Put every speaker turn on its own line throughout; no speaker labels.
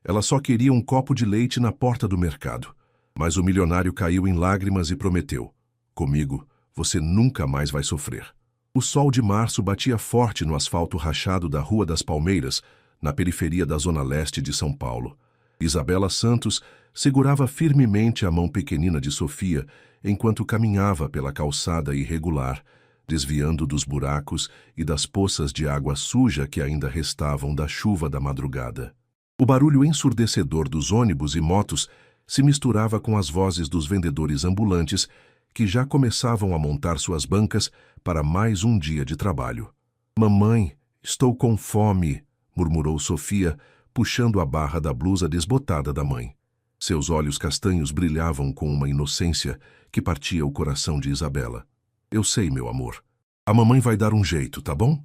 Ela só queria um copo de leite na porta do mercado. Mas o milionário caiu em lágrimas e prometeu: comigo, você nunca mais vai sofrer. O sol de março batia forte no asfalto rachado da Rua das Palmeiras, na periferia da zona leste de São Paulo. Isabela Santos segurava firmemente a mão pequenina de Sofia enquanto caminhava pela calçada irregular, desviando dos buracos e das poças de água suja que ainda restavam da chuva da madrugada. O barulho ensurdecedor dos ônibus e motos se misturava com as vozes dos vendedores ambulantes que já começavam a montar suas bancas para mais um dia de trabalho. "Mamãe, estou com fome", murmurou Sofia, puxando a barra da blusa desbotada da mãe. Seus olhos castanhos brilhavam com uma inocência que partia o coração de Isabela. "Eu sei, meu amor. A mamãe vai dar um jeito, tá bom?"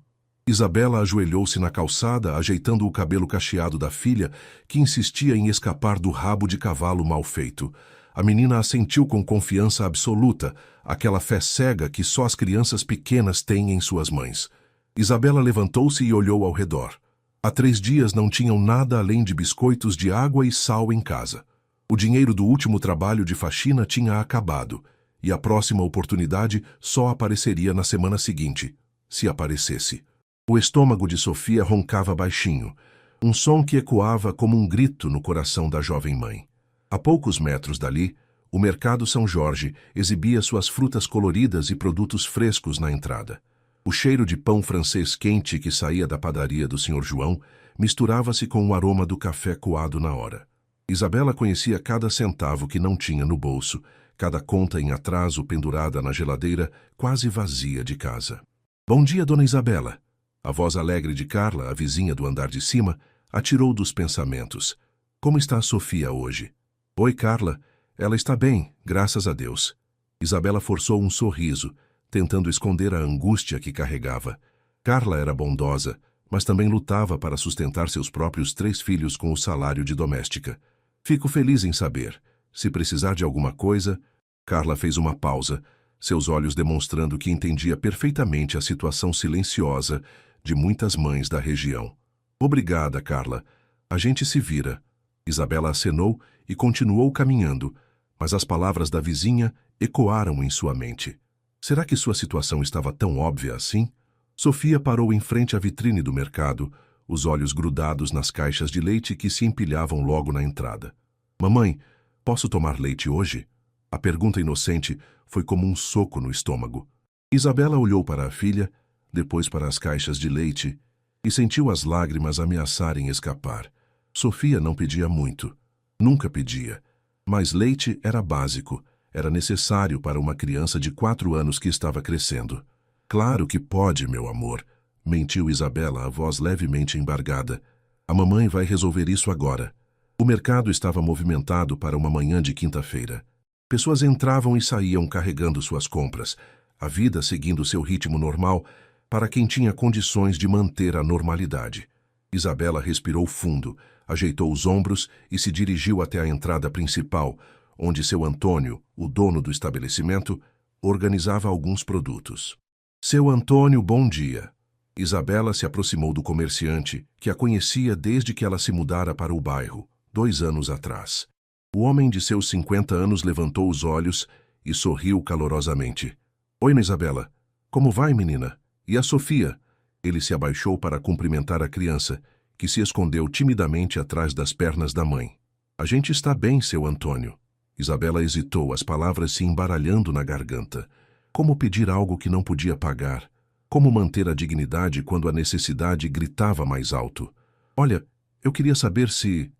Isabela ajoelhou-se na calçada, ajeitando o cabelo cacheado da filha, que insistia em escapar do rabo de cavalo mal feito. A menina assentiu com confiança absoluta, aquela fé cega que só as crianças pequenas têm em suas mães. Isabela levantou-se e olhou ao redor. Há 3 dias não tinham nada além de biscoitos de água e sal em casa. O dinheiro do último trabalho de faxina tinha acabado, e a próxima oportunidade só apareceria na semana seguinte, se aparecesse. O estômago de Sofia roncava baixinho, um som que ecoava como um grito no coração da jovem mãe. A poucos metros dali, o Mercado São Jorge exibia suas frutas coloridas e produtos frescos na entrada. O cheiro de pão francês quente que saía da padaria do Sr. João misturava-se com o aroma do café coado na hora. Isabela conhecia cada centavo que não tinha no bolso, cada conta em atraso pendurada na geladeira quase vazia de casa. "Bom dia, dona Isabela." A voz alegre de Carla, a vizinha do andar de cima, atirou dos pensamentos. "Como está a Sofia hoje?" "Oi, Carla. Ela está bem, graças a Deus." Isabela forçou um sorriso, tentando esconder a angústia que carregava. Carla era bondosa, mas também lutava para sustentar seus próprios 3 filhos com o salário de doméstica. "Fico feliz em saber. Se precisar de alguma coisa..." Carla fez uma pausa, seus olhos demonstrando que entendia perfeitamente a situação silenciosa de muitas mães da região. "Obrigada, Carla. A gente se vira." Isabela acenou e continuou caminhando, mas as palavras da vizinha ecoaram em sua mente. Será que sua situação estava tão óbvia assim? Sofia parou em frente à vitrine do mercado, os olhos grudados nas caixas de leite que se empilhavam logo na entrada. "Mamãe, posso tomar leite hoje?" A pergunta inocente foi como um soco no estômago. Isabela olhou para a filha, depois para as caixas de leite, e sentiu as lágrimas ameaçarem escapar. Sofia não pedia muito. Nunca pedia. Mas leite era básico, era necessário para uma criança de 4 anos que estava crescendo. "Claro que pode, meu amor", mentiu Isabela, a voz levemente embargada. "A mamãe vai resolver isso agora." O mercado estava movimentado para uma manhã de quinta-feira. Pessoas entravam e saíam carregando suas compras, a vida seguindo seu ritmo normal para quem tinha condições de manter a normalidade. Isabela respirou fundo, ajeitou os ombros e se dirigiu até a entrada principal, onde seu Antônio, o dono do estabelecimento, organizava alguns produtos. "Seu Antônio, bom dia." Isabela se aproximou do comerciante, que a conhecia desde que ela se mudara para o bairro, 2 anos atrás. O homem de seus 50 anos levantou os olhos e sorriu calorosamente. "Oi, Isabela. Como vai, menina? E a Sofia?" Ele se abaixou para cumprimentar a criança, que se escondeu timidamente atrás das pernas da mãe. "A gente está bem, seu Antônio." Isabela hesitou, as palavras se embaralhando na garganta. Como pedir algo que não podia pagar? Como manter a dignidade quando a necessidade gritava mais alto? "Olha, eu queria saber se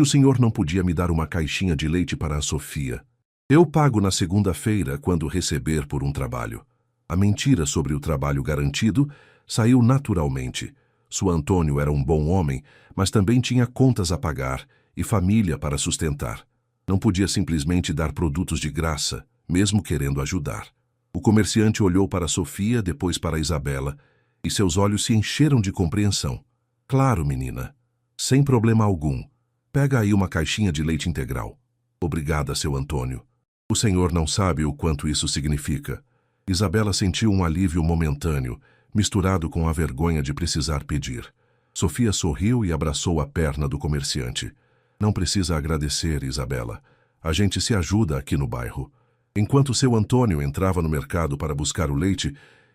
o senhor não podia me dar uma caixinha de leite para a Sofia. Eu pago na segunda-feira quando receber por um trabalho." A mentira sobre o trabalho garantido saiu naturalmente. Seu Antônio era um bom homem, mas também tinha contas a pagar e família para sustentar. Não podia simplesmente dar produtos de graça, mesmo querendo ajudar. O comerciante olhou para Sofia, depois para Isabela, e seus olhos se encheram de compreensão. "Claro, menina. Sem problema algum. Pega aí uma caixinha de leite integral." "Obrigada, seu Antônio. O senhor não sabe o quanto isso significa." Isabela sentiu um alívio momentâneo, misturado com a vergonha de precisar pedir. Sofia sorriu e abraçou a perna do comerciante. Não precisa agradecer, Isabela. A gente se ajuda aqui no bairro. Enquanto seu Antônio entrava no mercado para buscar o leite,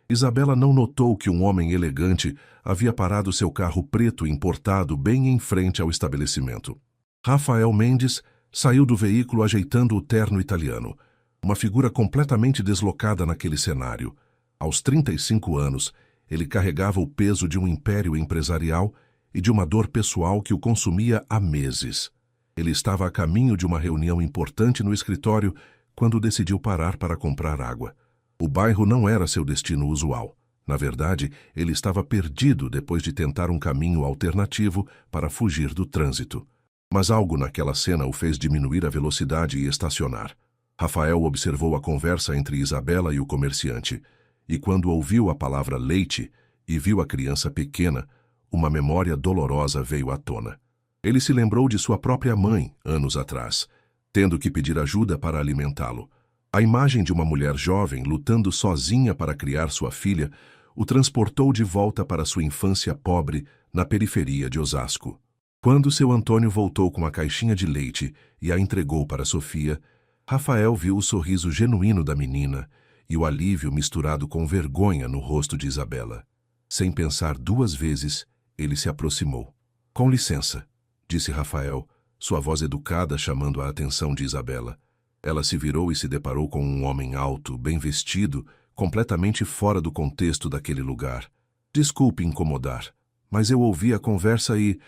Isabela não notou que um homem elegante havia parado seu carro preto importado bem em frente ao estabelecimento. Rafael Mendes saiu do veículo ajeitando o terno italiano, uma figura completamente deslocada naquele cenário. Aos 35 anos, ele carregava o peso de um império empresarial e de uma dor pessoal que o consumia há meses. Ele estava a caminho de uma reunião importante no escritório quando decidiu parar para comprar água. O bairro não era seu destino usual. Na verdade, ele estava perdido depois de tentar um caminho alternativo para fugir do trânsito. Mas algo naquela cena o fez diminuir a velocidade e estacionar. Rafael observou a conversa entre Isabela e o comerciante, e quando ouviu a palavra leite e viu a criança pequena, uma memória dolorosa veio à tona. Ele se lembrou de sua própria mãe, anos atrás, tendo que pedir ajuda para alimentá-lo. A imagem de uma mulher jovem lutando sozinha para criar sua filha o transportou de volta para sua infância pobre na periferia de Osasco. Quando seu Antônio voltou com a caixinha de leite e a entregou para Sofia, Rafael viu o sorriso genuíno da menina e o alívio misturado com vergonha no rosto de Isabela. Sem pensar duas vezes, ele se aproximou. "Com licença", disse Rafael, sua voz educada chamando a atenção de Isabela. Ela se virou e se deparou com um homem alto, bem vestido, completamente fora do contexto daquele lugar. "Desculpe incomodar, mas eu ouvi a conversa e...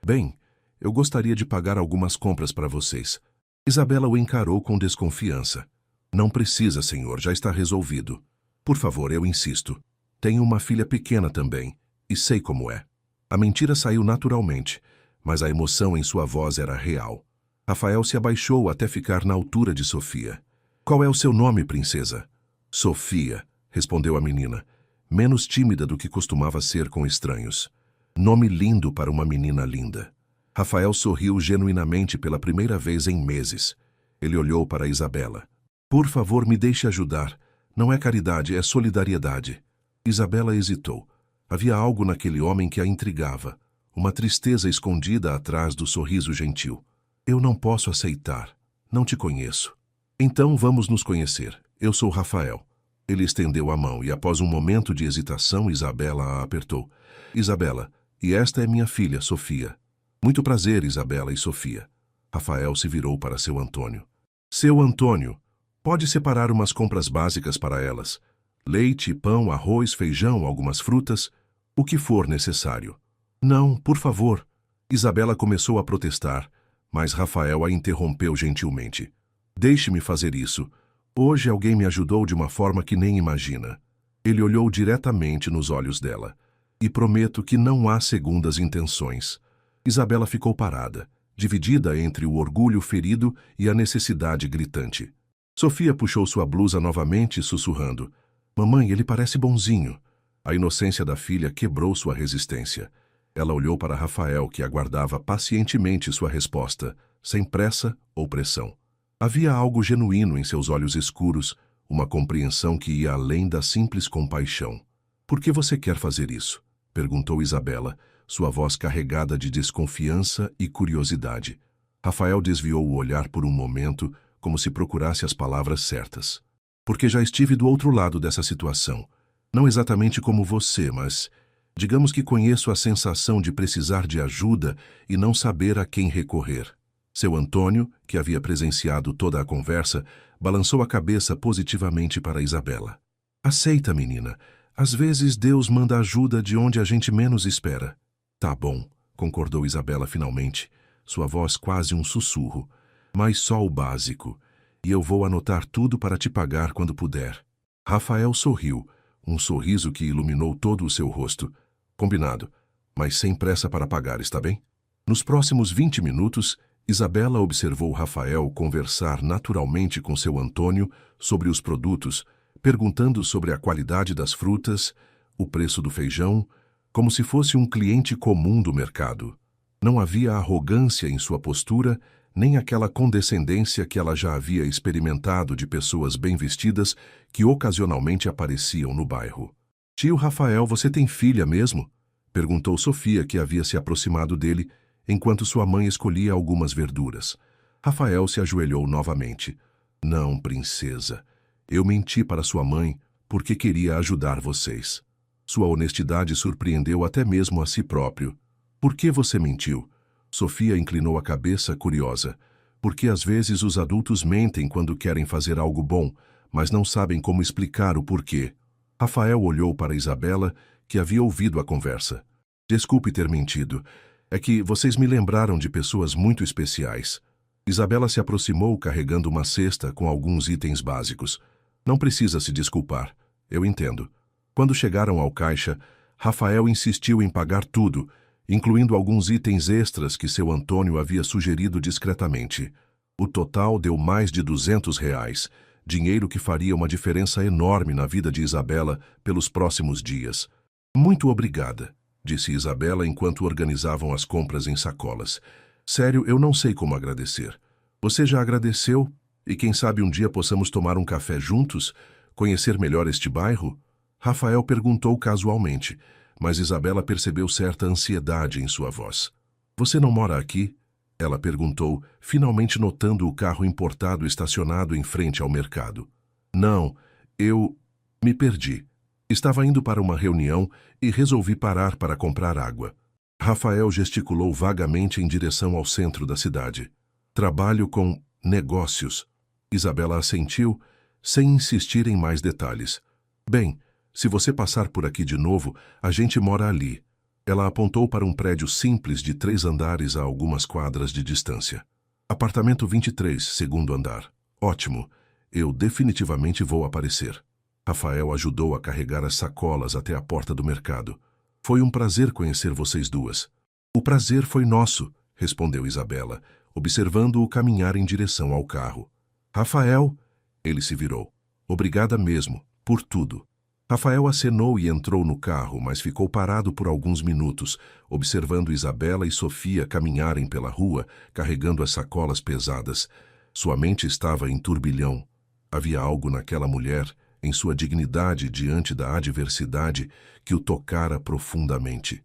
Bem, eu gostaria de pagar algumas compras para vocês." Isabela o encarou com desconfiança. "Não precisa, senhor, já está resolvido. Por favor, eu insisto. Tenho uma filha pequena também, e sei como é." A mentira saiu naturalmente, mas a emoção em sua voz era real. Rafael se abaixou até ficar na altura de Sofia. "Qual é o seu nome, princesa?" "Sofia", respondeu a menina, menos tímida do que costumava ser com estranhos. Nome lindo para uma menina linda. Rafael sorriu genuinamente pela primeira vez em meses. Ele olhou para Isabela. "Por favor, me deixe ajudar. Não é caridade, é solidariedade." Isabela hesitou. Havia algo naquele homem que a intrigava, uma tristeza escondida atrás do sorriso gentil. "Eu não posso aceitar. Não te conheço." "Então vamos nos conhecer. Eu sou Rafael." Ele estendeu a mão e, após um momento de hesitação, Isabela a apertou. "Isabela, e esta é minha filha, Sofia." "Muito prazer, Isabela e Sofia." Rafael se virou para seu Antônio. "Seu Antônio, pode separar umas compras básicas para elas? Leite, pão, arroz, feijão, algumas frutas, o que for necessário." "Não, por favor." Isabela começou a protestar, mas Rafael a interrompeu gentilmente. "Deixe-me fazer isso. Hoje alguém me ajudou de uma forma que nem imagina." Ele olhou diretamente nos olhos dela. "E prometo que não há segundas intenções." Isabela ficou parada, dividida entre o orgulho ferido e a necessidade gritante. Sofia puxou sua blusa novamente, sussurrando. "Mamãe, ele parece bonzinho." A inocência da filha quebrou sua resistência. Ela olhou para Rafael, que aguardava pacientemente sua resposta, sem pressa ou pressão. Havia algo genuíno em seus olhos escuros, uma compreensão que ia além da simples compaixão. "Por que você quer fazer isso?" perguntou Isabela, sua voz carregada de desconfiança e curiosidade. Rafael desviou o olhar por um momento, como se procurasse as palavras certas. "Porque já estive do outro lado dessa situação. Não exatamente como você, mas... digamos que conheço a sensação de precisar de ajuda e não saber a quem recorrer." Seu Antônio, que havia presenciado toda a conversa, balançou a cabeça positivamente para Isabela. "Aceita, menina. Às vezes Deus manda ajuda de onde a gente menos espera." "Tá bom", concordou Isabela finalmente, sua voz quase um sussurro. "Mas só o básico. E eu vou anotar tudo para te pagar quando puder." Rafael sorriu, um sorriso que iluminou todo o seu rosto. "Combinado, mas sem pressa para pagar, está bem?" Nos próximos 20 minutos, Isabela observou Rafael conversar naturalmente com seu Antônio sobre os produtos, perguntando sobre a qualidade das frutas, o preço do feijão, como se fosse um cliente comum do mercado. Não havia arrogância em sua postura, nem aquela condescendência que ela já havia experimentado de pessoas bem vestidas que ocasionalmente apareciam no bairro. "Tio Rafael, você tem filha mesmo?" perguntou Sofia, que havia se aproximado dele, enquanto sua mãe escolhia algumas verduras. Rafael se ajoelhou novamente. Não, princesa. Eu menti para sua mãe porque queria ajudar vocês. Sua honestidade surpreendeu até mesmo a si próprio. Por que você mentiu? Sofia inclinou a cabeça, curiosa. Porque às vezes os adultos mentem quando querem fazer algo bom, mas não sabem como explicar o porquê. Rafael olhou para Isabela, que havia ouvido a conversa. Desculpe ter mentido. É que vocês me lembraram de pessoas muito especiais. Isabela se aproximou carregando uma cesta com alguns itens básicos. Não precisa se desculpar. Eu entendo. Quando chegaram ao caixa, Rafael insistiu em pagar tudo, incluindo alguns itens extras que seu Antônio havia sugerido discretamente. O total deu mais de R$ 200, dinheiro que faria uma diferença enorme na vida de Isabela pelos próximos dias. Muito obrigada, disse Isabela enquanto organizavam as compras em sacolas. Sério, eu não sei como agradecer. Você já agradeceu? E quem sabe um dia possamos tomar um café juntos? Conhecer melhor este bairro? Rafael perguntou casualmente, mas Isabela percebeu certa ansiedade em sua voz. Você não mora aqui? Ela perguntou, finalmente notando o carro importado estacionado em frente ao mercado. Não, eu me perdi. Estava indo para uma reunião e resolvi parar para comprar água. Rafael gesticulou vagamente em direção ao centro da cidade. Trabalho com negócios. Isabela assentiu, sem insistir em mais detalhes. Bem, se você passar por aqui de novo, a gente mora ali. Ela apontou para um prédio simples de 3 andares a algumas quadras de distância. Apartamento 23, segundo andar. Ótimo. Eu definitivamente vou aparecer. Rafael ajudou a carregar as sacolas até a porta do mercado. Foi um prazer conhecer vocês duas. O prazer foi nosso, respondeu Isabela, observando-o caminhar em direção ao carro. Rafael, ele se virou. Obrigada mesmo, por tudo. Rafael acenou e entrou no carro, mas ficou parado por alguns minutos, observando Isabela e Sofia caminharem pela rua, carregando as sacolas pesadas. Sua mente estava em turbilhão. Havia algo naquela mulher, em sua dignidade diante da adversidade, que o tocara profundamente.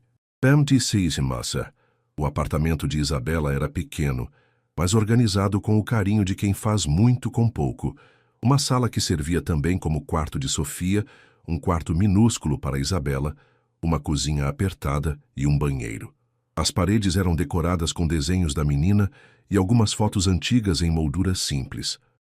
Moça. O apartamento de Isabela era pequeno, mas organizado com o carinho de quem faz muito com pouco. Uma sala que servia também como quarto de Sofia, um quarto minúsculo para Isabela, uma cozinha apertada e um banheiro. As paredes eram decoradas com desenhos da menina e algumas fotos antigas em molduras simples.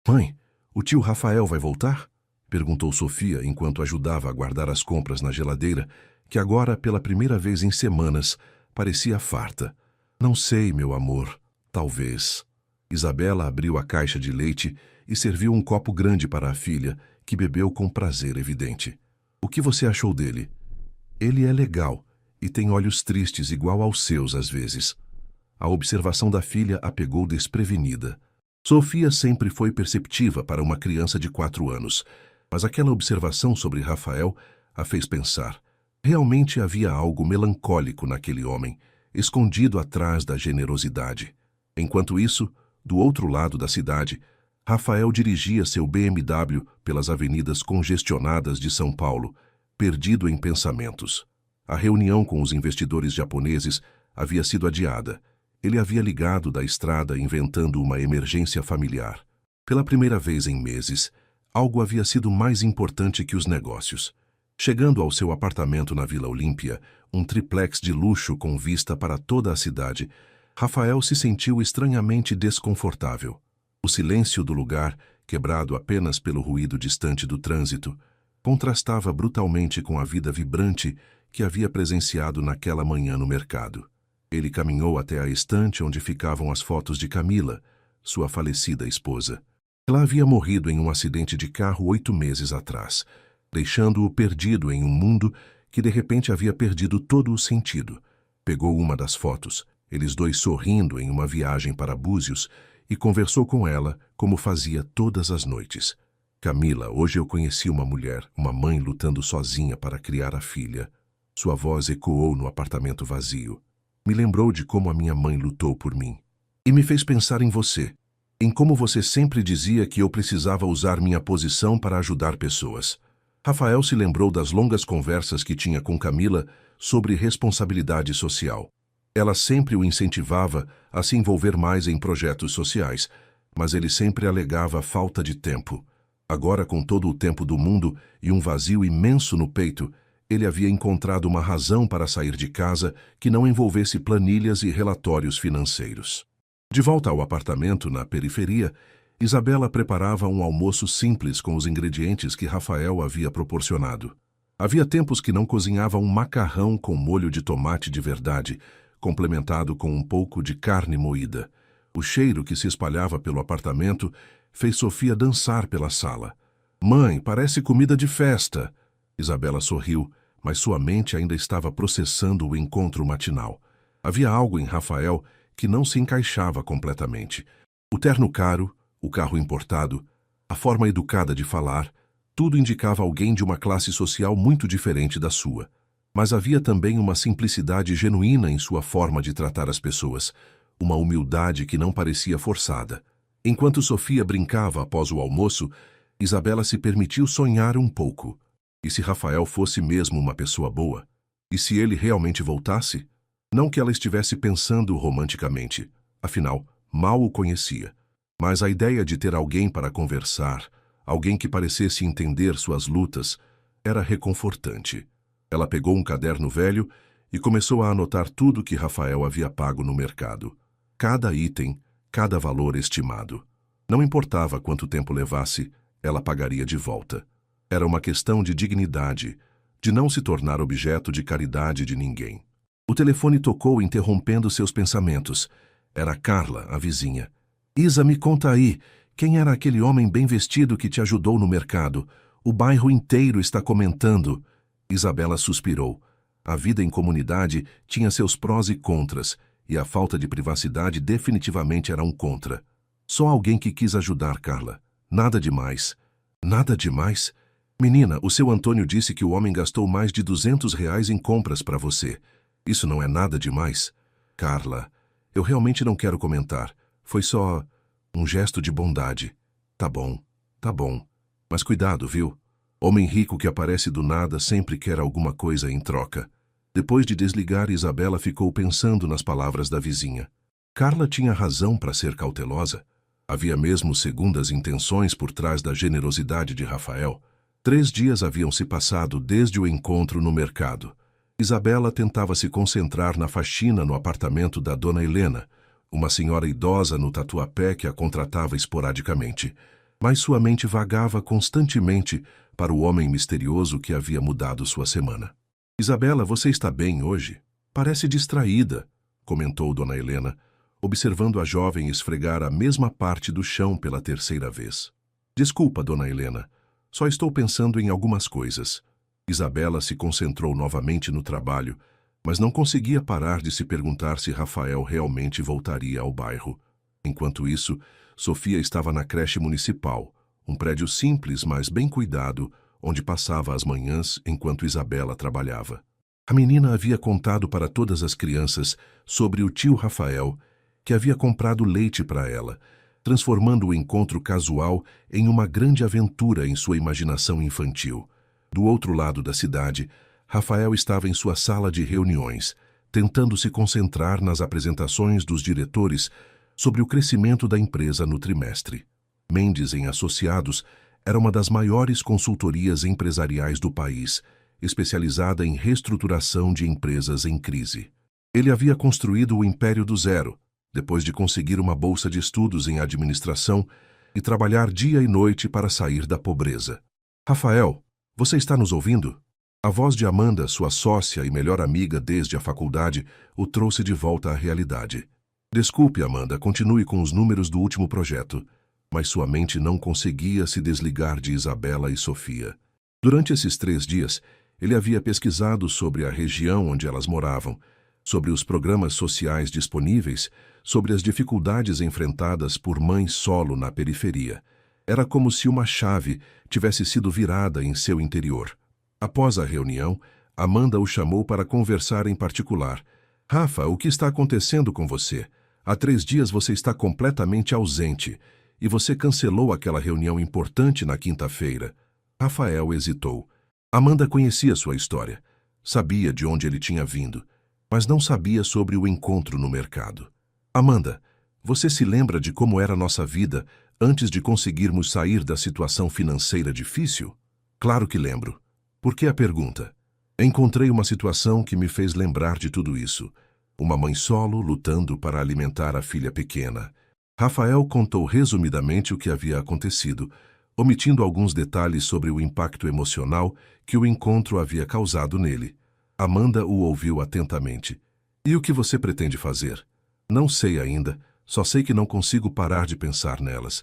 Mãe, o tio Rafael vai voltar? Perguntou Sofia enquanto ajudava a guardar as compras na geladeira, que agora, pela primeira vez em semanas, parecia farta. Não sei, meu amor. Talvez. Isabela abriu a caixa de leite e serviu um copo grande para a filha, que bebeu com prazer evidente. O que você achou dele? Ele é legal e tem olhos tristes igual aos seus às vezes. A observação da filha a pegou desprevenida. Sofia sempre foi perceptiva para uma criança de 4 anos, mas aquela observação sobre Rafael a fez pensar. Realmente havia algo melancólico naquele homem, escondido atrás da generosidade. Enquanto isso, do outro lado da cidade, Rafael dirigia seu BMW pelas avenidas congestionadas de São Paulo, perdido em pensamentos. A reunião com os investidores japoneses havia sido adiada. Ele havia ligado da estrada inventando uma emergência familiar. Pela primeira vez em meses, algo havia sido mais importante que os negócios. Chegando ao seu apartamento na Vila Olímpia, um triplex de luxo com vista para toda a cidade, Rafael se sentiu estranhamente desconfortável. O silêncio do lugar, quebrado apenas pelo ruído distante do trânsito, contrastava brutalmente com a vida vibrante que havia presenciado naquela manhã no mercado. Ele caminhou até a estante onde ficavam as fotos de Camila, sua falecida esposa. Ela havia morrido em um acidente de carro 8 meses atrás, deixando-o perdido em um mundo que de repente havia perdido todo o sentido. Pegou uma das fotos, eles dois sorrindo em uma viagem para Búzios, e conversou com ela como fazia todas as noites. Camila, hoje eu conheci uma mulher, uma mãe lutando sozinha para criar a filha. Sua voz ecoou no apartamento vazio. Me lembrou de como a minha mãe lutou por mim. E me fez pensar em você, em como você sempre dizia que eu precisava usar minha posição para ajudar pessoas. Rafael se lembrou das longas conversas que tinha com Camila sobre responsabilidade social. Ela sempre o incentivava a se envolver mais em projetos sociais, mas ele sempre alegava falta de tempo. Agora, com todo o tempo do mundo e um vazio imenso no peito, ele havia encontrado uma razão para sair de casa que não envolvesse planilhas e relatórios financeiros. De volta ao apartamento na periferia, Isabela preparava um almoço simples com os ingredientes que Rafael havia proporcionado. Havia tempos que não cozinhava um macarrão com molho de tomate de verdade, complementado com um pouco de carne moída. O cheiro que se espalhava pelo apartamento fez Sofia dançar pela sala. "Mãe, parece comida de festa." Isabela sorriu, mas sua mente ainda estava processando o encontro matinal. Havia algo em Rafael que não se encaixava completamente. O terno caro, o carro importado, a forma educada de falar, tudo indicava alguém de uma classe social muito diferente da sua. Mas havia também uma simplicidade genuína em sua forma de tratar as pessoas, uma humildade que não parecia forçada. Enquanto Sofia brincava após o almoço, Isabela se permitiu sonhar um pouco. E se Rafael fosse mesmo uma pessoa boa? E se ele realmente voltasse? Não que ela estivesse pensando romanticamente, afinal, mal o conhecia. Mas a ideia de ter alguém para conversar, alguém que parecesse entender suas lutas, era reconfortante. Ela pegou um caderno velho e começou a anotar tudo que Rafael havia pago no mercado. Cada item, cada valor estimado. Não importava quanto tempo levasse, ela pagaria de volta. Era uma questão de dignidade, de não se tornar objeto de caridade de ninguém. O telefone tocou, interrompendo seus pensamentos. Era Carla, a vizinha. "Isa, me conta aí, quem era aquele homem bem vestido que te ajudou no mercado? O bairro inteiro está comentando." Isabela suspirou. A vida em comunidade tinha seus prós e contras, e a falta de privacidade definitivamente era um contra. Só alguém que quis ajudar Carla. Nada demais. Nada demais? Menina, o seu Antônio disse que o homem gastou mais de R$ 200 em compras para você. Isso não é nada demais? Carla, eu realmente não quero comentar. Foi só um gesto de bondade. Tá bom. Mas cuidado, viu? Homem rico que aparece do nada sempre quer alguma coisa em troca. Depois de desligar, Isabela ficou pensando nas palavras da vizinha. Carla tinha razão para ser cautelosa. Havia mesmo segundas intenções por trás da generosidade de Rafael. 3 dias haviam se passado desde o encontro no mercado. Isabela tentava se concentrar na faxina no apartamento da dona Helena, uma senhora idosa no Tatuapé que a contratava esporadicamente. Mas sua mente vagava constantemente para o homem misterioso que havia mudado sua semana. "Isabela, você está bem hoje? Parece distraída", comentou dona Helena, observando a jovem esfregar a mesma parte do chão pela 3ª vez. "Desculpa, dona Helena, só estou pensando em algumas coisas." Isabela se concentrou novamente no trabalho, mas não conseguia parar de se perguntar se Rafael realmente voltaria ao bairro. Enquanto isso, Sofia estava na creche municipal, um prédio simples, mas bem cuidado, onde passava as manhãs enquanto Isabela trabalhava. A menina havia contado para todas as crianças sobre o tio Rafael, que havia comprado leite para ela, transformando o encontro casual em uma grande aventura em sua imaginação infantil. Do outro lado da cidade, Rafael estava em sua sala de reuniões, tentando se concentrar nas apresentações dos diretores sobre o crescimento da empresa no trimestre. Mendes em Associados era uma das maiores consultorias empresariais do país, especializada em reestruturação de empresas em crise. Ele havia construído o império do zero, depois de conseguir uma bolsa de estudos em administração e trabalhar dia e noite para sair da pobreza. "Rafael, você está nos ouvindo?" A voz de Amanda, sua sócia e melhor amiga desde a faculdade, o trouxe de volta à realidade. "Desculpe, Amanda, continue com os números do último projeto." Mas sua mente não conseguia se desligar de Isabela e Sofia. Durante esses 3 dias, ele havia pesquisado sobre a região onde elas moravam, sobre os programas sociais disponíveis, sobre as dificuldades enfrentadas por mães solo na periferia. Era como se uma chave tivesse sido virada em seu interior. Após a reunião, Amanda o chamou para conversar em particular. "Rafa, o que está acontecendo com você? Há 3 dias você está completamente ausente. E você cancelou aquela reunião importante na quinta-feira." Rafael hesitou. Amanda conhecia sua história. Sabia de onde ele tinha vindo. mas não sabia sobre o encontro no mercado. Amanda, você se lembra de como era nossa vida antes de conseguirmos sair da situação financeira difícil? Claro que lembro. Por que a pergunta? Encontrei uma situação que me fez lembrar de tudo isso. Uma mãe solo lutando para alimentar a filha pequena. Rafael contou resumidamente o que havia acontecido, omitindo alguns detalhes sobre o impacto emocional que o encontro havia causado nele. Amanda o ouviu atentamente. E o que você pretende fazer? Não sei ainda, só sei que não consigo parar de pensar nelas.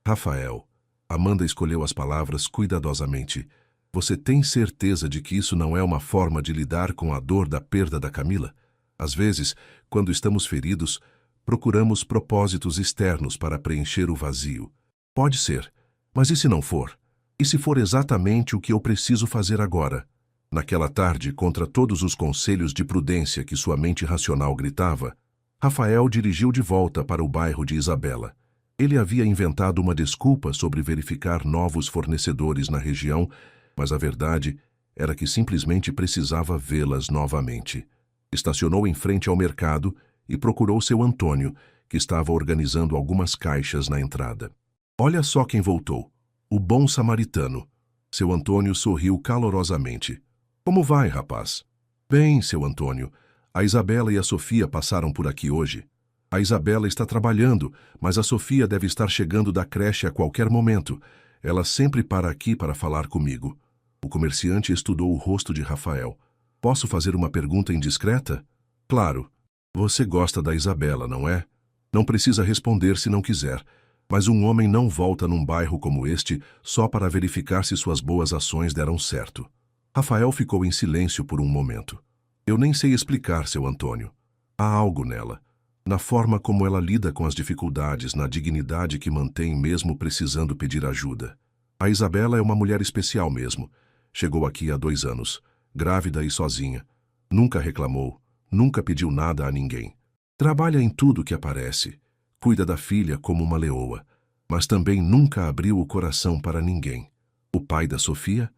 Rafael. Amanda escolheu as palavras cuidadosamente. Você tem certeza de que isso não é uma forma de lidar com a dor da perda da Camila? Às vezes, quando estamos feridos, procuramos propósitos externos para preencher o vazio. Pode ser, mas e se não for? E se for exatamente o que eu preciso fazer agora? Naquela tarde, contra todos os conselhos de prudência que sua mente racional gritava, Rafael dirigiu de volta para o bairro de Isabela. Ele havia inventado uma desculpa sobre verificar novos fornecedores na região, mas a verdade era que simplesmente precisava vê-las novamente. Estacionou em frente ao mercado e procurou seu Antônio, que estava organizando algumas caixas na entrada. Olha só quem voltou, o bom samaritano. Seu Antônio sorriu calorosamente. Como vai, rapaz? Bem, seu Antônio. A Isabela e a Sofia passaram por aqui hoje. A Isabela está trabalhando, mas a Sofia deve estar chegando da creche a qualquer momento. Ela sempre para aqui para falar comigo. O comerciante estudou o rosto de Rafael. Posso fazer uma pergunta indiscreta? Claro. Você gosta da Isabela, não é? Não precisa responder se não quiser. Mas um homem não volta num bairro como este só para verificar se suas boas ações deram certo. Rafael ficou em silêncio por um momento. Eu nem sei explicar, seu Antônio. Há algo nela. Na forma como ela lida com as dificuldades, na dignidade que mantém mesmo precisando pedir ajuda. A Isabela é uma mulher especial mesmo. Chegou aqui há 2 anos, grávida e sozinha. Nunca reclamou, nunca pediu nada a ninguém. Trabalha em tudo que aparece. Cuida da filha como uma leoa. Mas também nunca abriu o coração para ninguém. O pai da Sofia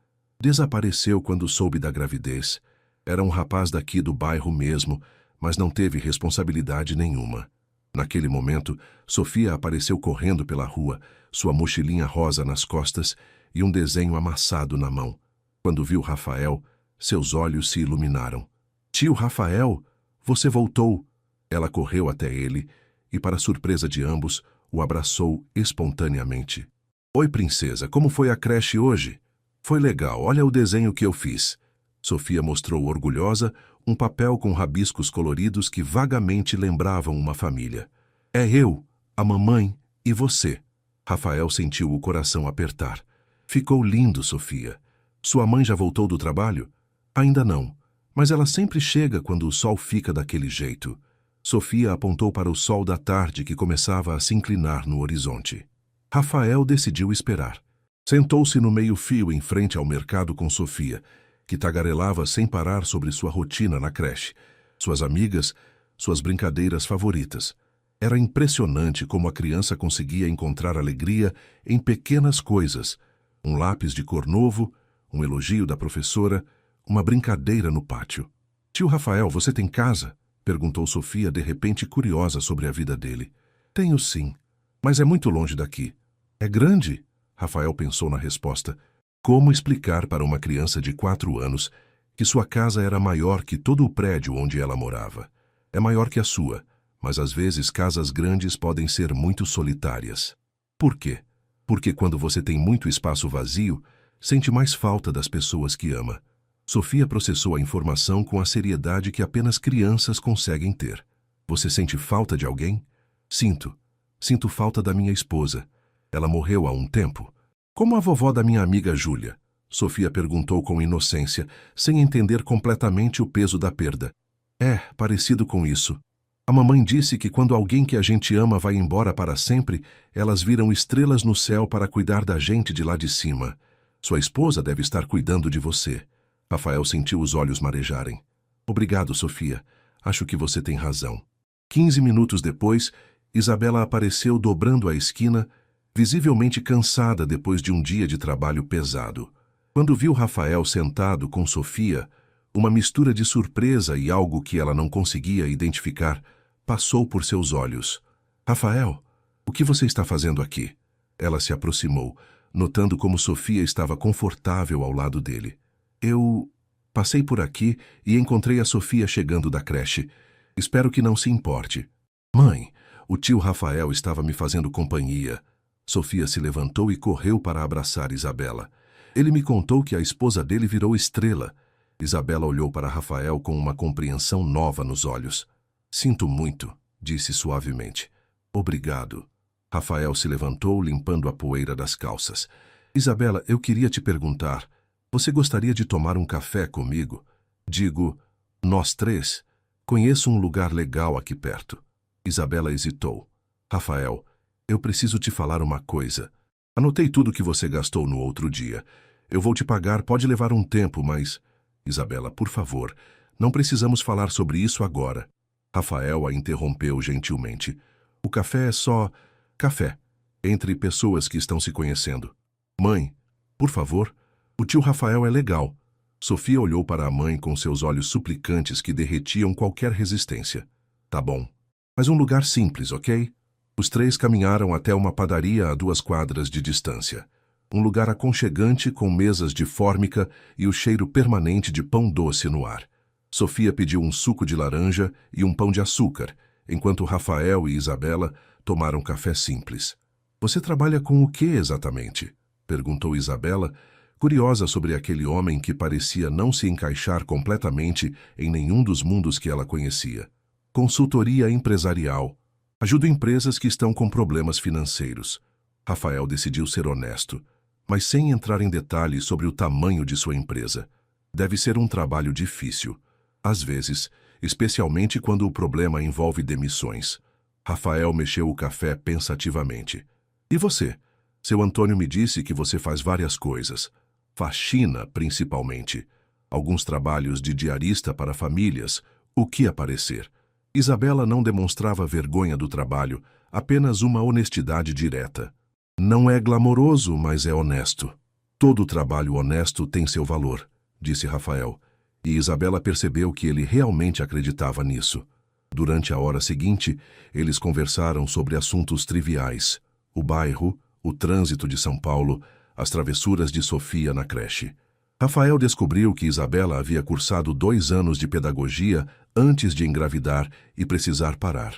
desapareceu quando soube da gravidez. Era um rapaz daqui do bairro mesmo, mas não teve responsabilidade nenhuma. Naquele momento, Sofia apareceu correndo pela rua, sua mochilinha rosa nas costas e um desenho amassado na mão. Quando viu Rafael, seus olhos se iluminaram. Tio Rafael, você voltou! Ela correu até ele e, para surpresa de ambos, o abraçou espontaneamente. Oi, princesa, como foi a creche hoje? Foi legal, olha o desenho que eu fiz. Sofia mostrou orgulhosa um papel com rabiscos coloridos que vagamente lembravam uma família. É eu, a mamãe e você. Rafael sentiu o coração apertar. Ficou lindo, Sofia. Sua mãe já voltou do trabalho? Ainda não, mas ela sempre chega quando o sol fica daquele jeito. Sofia apontou para o sol da tarde que começava a se inclinar no horizonte. Rafael decidiu esperar. Sentou-se no meio-fio em frente ao mercado com Sofia, que tagarelava sem parar sobre sua rotina na creche, suas amigas, suas brincadeiras favoritas. Era impressionante como a criança conseguia encontrar alegria em pequenas coisas. Um lápis de cor novo, um elogio da professora, uma brincadeira no pátio. Tio Rafael, você tem casa? Perguntou Sofia, de repente curiosa sobre a vida dele. Tenho sim, mas é muito longe daqui. É grande? Rafael pensou na resposta. Como explicar para uma criança de 4 anos que sua casa era maior que todo o prédio onde ela morava? É maior que a sua, mas às vezes casas grandes podem ser muito solitárias. Por quê? Porque quando você tem muito espaço vazio, sente mais falta das pessoas que ama. Sofia processou a informação com a seriedade que apenas crianças conseguem ter. Você sente falta de alguém? Sinto. Sinto falta da minha esposa. Ela morreu há um tempo. Como a vovó da minha amiga Júlia? Sofia perguntou com inocência, sem entender completamente o peso da perda. É, parecido com isso. A mamãe disse que quando alguém que a gente ama vai embora para sempre, elas viram estrelas no céu para cuidar da gente de lá de cima. Sua esposa deve estar cuidando de você. Rafael sentiu os olhos marejarem. Obrigado, Sofia. Acho que você tem razão. 15 minutos depois, Isabela apareceu dobrando a esquina, visivelmente cansada depois de um dia de trabalho pesado. Quando viu Rafael sentado com Sofia, Uma mistura de surpresa e algo que ela não conseguia identificar passou por seus olhos. Rafael, o que você está fazendo aqui? Ela se aproximou, notando como Sofia estava confortável ao lado dele. Eu passei por aqui e encontrei a Sofia chegando da creche. Espero que não se importe. Mãe, o tio Rafael estava me fazendo companhia. Sofia se levantou e correu para abraçar Isabela. Ele me contou que a esposa dele virou estrela. Isabela olhou para Rafael com uma compreensão nova nos olhos. Sinto muito, disse suavemente. Obrigado. Rafael se levantou, limpando a poeira das calças. Isabela, eu queria te perguntar, você gostaria de tomar um café comigo? Digo, nós três. Conheço um lugar legal aqui perto. Isabela hesitou. Rafael, eu preciso te falar uma coisa. Anotei tudo que você gastou no outro dia. Eu vou te pagar, pode levar um tempo, mas... Isabela, por favor, não precisamos falar sobre isso agora. Rafael a interrompeu gentilmente. O café é só... café. Entre pessoas que estão se conhecendo. Mãe, por favor, o tio Rafael é legal. Sofia olhou para a mãe com seus olhos suplicantes que derretiam qualquer resistência. Tá bom. Mas um lugar simples, ok? Os três caminharam até uma padaria a 2 quadras de distância. Um lugar aconchegante com mesas de fórmica e o cheiro permanente de pão doce no ar. Sofia pediu um suco de laranja e um pão de açúcar, enquanto Rafael e Isabela tomaram café simples. Você trabalha com o que exatamente? Perguntou Isabela, curiosa sobre aquele homem que parecia não se encaixar completamente em nenhum dos mundos que ela conhecia. Consultoria empresarial. Ajudo empresas que estão com problemas financeiros. Rafael decidiu ser honesto, mas sem entrar em detalhes sobre o tamanho de sua empresa. Deve ser um trabalho difícil. Às vezes, especialmente quando o problema envolve demissões. Rafael mexeu o café pensativamente. E você? Seu Antônio me disse que você faz várias coisas. Faxina, principalmente. Alguns trabalhos de diarista para famílias, o que aparecer. Isabela não demonstrava vergonha do trabalho, apenas uma honestidade direta. Não é glamouroso, mas é honesto. Todo trabalho honesto tem seu valor, disse Rafael, e Isabela percebeu que ele realmente acreditava nisso. Durante a hora seguinte, eles conversaram sobre assuntos triviais: o bairro, o trânsito de São Paulo, as travessuras de Sofia na creche. Rafael descobriu que Isabela havia cursado 2 anos de pedagogia antes de engravidar e precisar parar.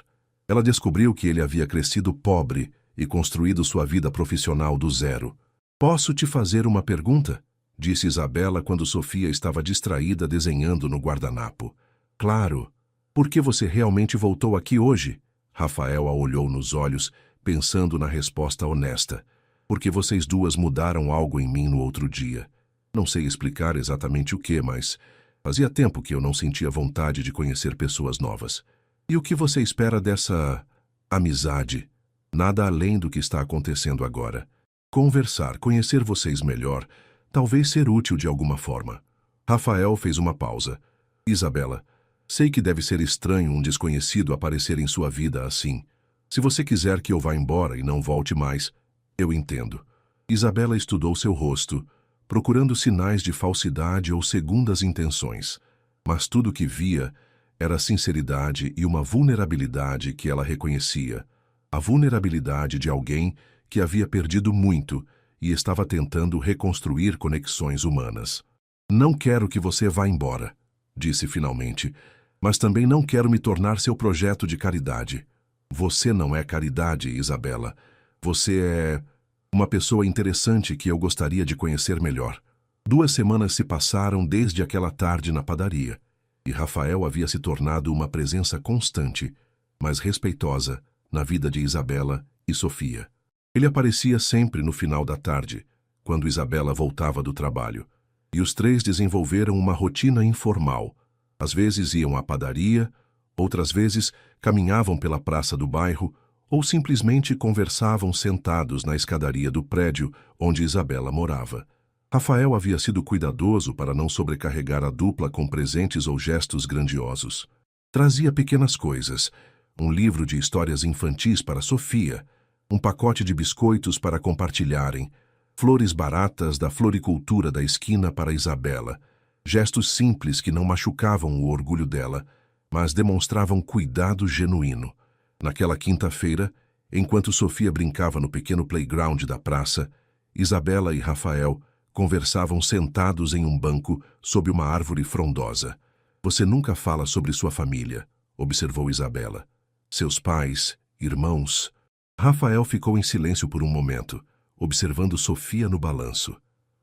Ela descobriu que ele havia crescido pobre e construído sua vida profissional do zero. Posso te fazer uma pergunta? Disse Isabela quando Sofia estava distraída desenhando no guardanapo. Claro. Por que você realmente voltou aqui hoje? Rafael a olhou nos olhos, pensando na resposta honesta. Porque vocês duas mudaram algo em mim no outro dia. Não sei explicar exatamente o que, mas fazia tempo que eu não sentia vontade de conhecer pessoas novas. E o que você espera dessa amizade? Nada além do que está acontecendo agora. Conversar, conhecer vocês melhor, talvez ser útil de alguma forma. Rafael fez uma pausa. Isabela, sei que deve ser estranho um desconhecido aparecer em sua vida assim. Se você quiser que eu vá embora e não volte mais, eu entendo. Isabela estudou seu rosto, procurando sinais de falsidade ou segundas intenções. Mas tudo o que via era sinceridade e uma vulnerabilidade que ela reconhecia. A vulnerabilidade de alguém que havia perdido muito e estava tentando reconstruir conexões humanas. Não quero que você vá embora, disse finalmente, mas também não quero me tornar seu projeto de caridade. Você não é caridade, Isabela. Você é uma pessoa interessante que eu gostaria de conhecer melhor. 2 semanas se passaram desde aquela tarde na padaria, e Rafael havia se tornado uma presença constante, mas respeitosa, na vida de Isabela e Sofia. Ele aparecia sempre no final da tarde, quando Isabela voltava do trabalho, e os três desenvolveram uma rotina informal. Às vezes iam à padaria, outras vezes caminhavam pela praça do bairro ou simplesmente conversavam sentados na escadaria do prédio onde Isabela morava. Rafael havia sido cuidadoso para não sobrecarregar a dupla com presentes ou gestos grandiosos. Trazia pequenas coisas, um livro de histórias infantis para Sofia, um pacote de biscoitos para compartilharem, flores baratas da floricultura da esquina para Isabela, Gestos simples que não machucavam o orgulho dela, mas demonstravam cuidado genuíno. Naquela quinta-feira, enquanto Sofia brincava no pequeno playground da praça, Isabela e Rafael conversavam sentados em um banco sob uma árvore frondosa. Você nunca fala sobre sua família, observou Isabela. Seus pais, irmãos. Rafael ficou em silêncio por um momento, observando Sofia no balanço.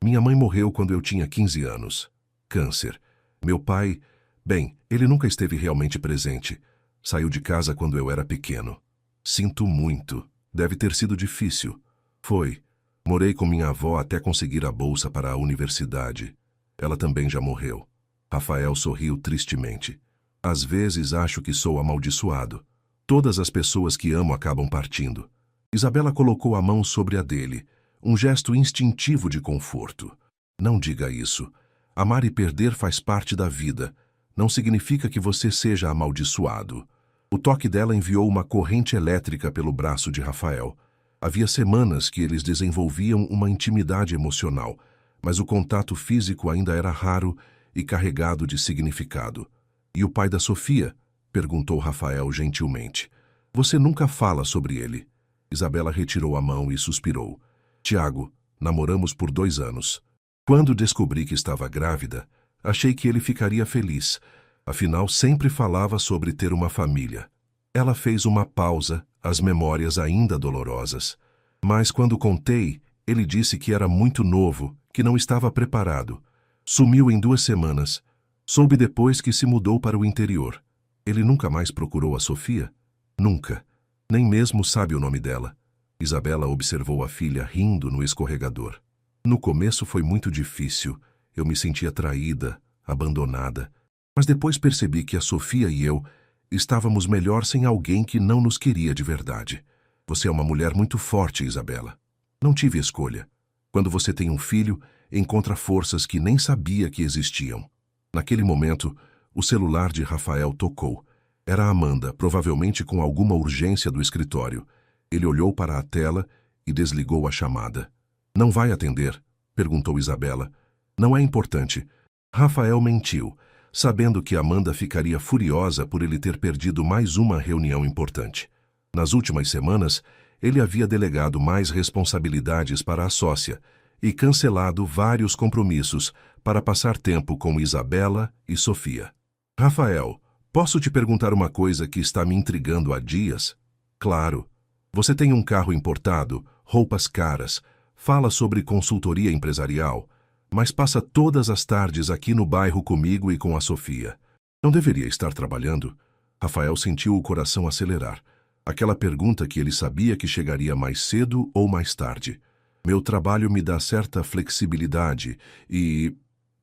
Minha mãe morreu quando eu tinha 15 anos. Câncer. Meu pai, bem, ele nunca esteve realmente presente. Saiu de casa quando eu era pequeno. Sinto muito. Deve ter sido difícil. Foi. Morei com minha avó até conseguir a bolsa para a universidade. Ela também já morreu. Rafael sorriu tristemente. Às vezes acho que sou amaldiçoado. Todas as pessoas que amo acabam partindo. Isabela colocou a mão sobre a dele, um gesto instintivo de conforto. Não diga isso. Amar e perder faz parte da vida. Não significa que você seja amaldiçoado. O toque dela enviou uma corrente elétrica pelo braço de Rafael. Havia semanas que eles desenvolviam uma intimidade emocional, mas o contato físico ainda era raro e carregado de significado. E o pai da Sofia? Perguntou Rafael gentilmente. Você nunca fala sobre ele. Isabela retirou a mão e suspirou. Tiago, namoramos por 2 anos. Quando descobri que estava grávida, achei que ele ficaria feliz. Afinal, sempre falava sobre ter uma família. Ela fez uma pausa, as memórias ainda dolorosas. Mas quando contei, ele disse que era muito novo, que não estava preparado. Sumiu em 2 semanas. Soube depois que se mudou para o interior. Ele nunca mais procurou a Sofia? Nunca. Nem mesmo sabe o nome dela. Isabela observou a filha rindo no escorregador. No começo foi muito difícil. Eu me sentia traída, abandonada. Mas depois percebi que a Sofia e eu estávamos melhor sem alguém que não nos queria de verdade. Você é uma mulher muito forte, Isabela. Não tive escolha. Quando você tem um filho, encontra forças que nem sabia que existiam. Naquele momento, o celular de Rafael tocou. Era Amanda, provavelmente com alguma urgência do escritório. Ele olhou para a tela e desligou a chamada. Não vai atender? Perguntou Isabela. Não é importante. Rafael mentiu, sabendo que Amanda ficaria furiosa por ele ter perdido mais uma reunião importante. Nas últimas semanas, ele havia delegado mais responsabilidades para a sócia e cancelado vários compromissos para passar tempo com Isabela e Sofia. Rafael, posso te perguntar uma coisa que está me intrigando há dias? Claro. Você tem um carro importado, roupas caras, fala sobre consultoria empresarial, mas passa todas as tardes aqui no bairro comigo e com a Sofia. Não deveria estar trabalhando? Rafael sentiu o coração acelerar. Aquela pergunta que ele sabia que chegaria mais cedo ou mais tarde. Meu trabalho me dá certa flexibilidade e...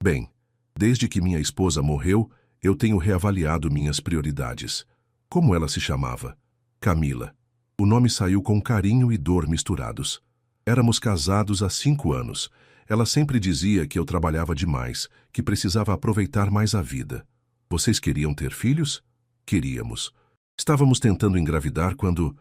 Bem, desde que minha esposa morreu, eu tenho reavaliado minhas prioridades. Como ela se chamava? Camila. O nome saiu com carinho e dor misturados. Éramos casados há 5 anos. Ela sempre dizia que eu trabalhava demais, que precisava aproveitar mais a vida. Vocês queriam ter filhos? Queríamos. Estávamos tentando engravidar quando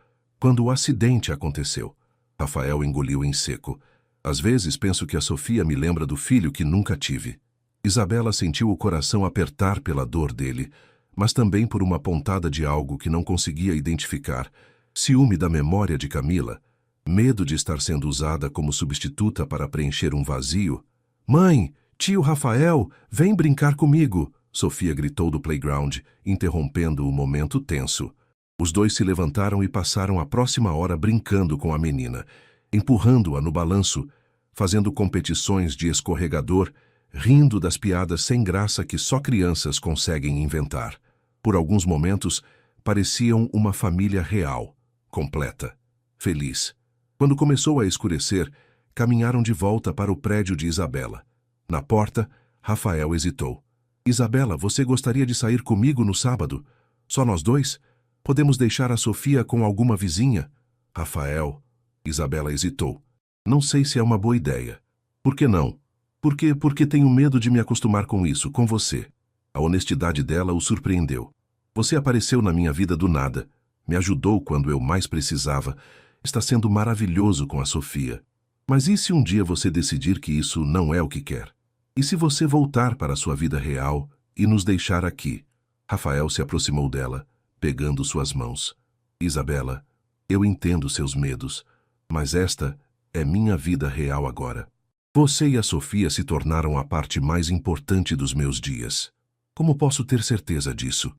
o acidente aconteceu. Rafael engoliu em seco. Às vezes penso que a Sofia me lembra do filho que nunca tive. Isabela sentiu o coração apertar pela dor dele, mas também por uma pontada de algo que não conseguia identificar. Ciúme da memória de Camila, medo de estar sendo usada como substituta para preencher um vazio. Mãe, tio Rafael, vem brincar comigo, Sofia gritou do playground, interrompendo o momento tenso. Os dois se levantaram e passaram a próxima hora brincando com a menina, empurrando-a no balanço, fazendo competições de escorregador, rindo das piadas sem graça que só crianças conseguem inventar. Por alguns momentos, pareciam uma família real, completa, feliz. Quando começou a escurecer, caminharam de volta para o prédio de Isabela. Na porta, Rafael hesitou. Isabela, você gostaria de sair comigo no sábado? Só nós dois? Podemos deixar a Sofia com alguma vizinha? Rafael. Isabela hesitou. Não sei se é uma boa ideia. Por que não? Porque tenho medo de me acostumar com isso, com você. A honestidade dela o surpreendeu. Você apareceu na minha vida do nada. Me ajudou quando eu mais precisava. Está sendo maravilhoso com a Sofia. Mas e se um dia você decidir que isso não é o que quer? E se você voltar para a sua vida real e nos deixar aqui? Rafael se aproximou dela, pegando suas mãos. Isabela, eu entendo seus medos, mas esta é minha vida real agora. Você e a Sofia se tornaram a parte mais importante dos meus dias. Como posso ter certeza disso?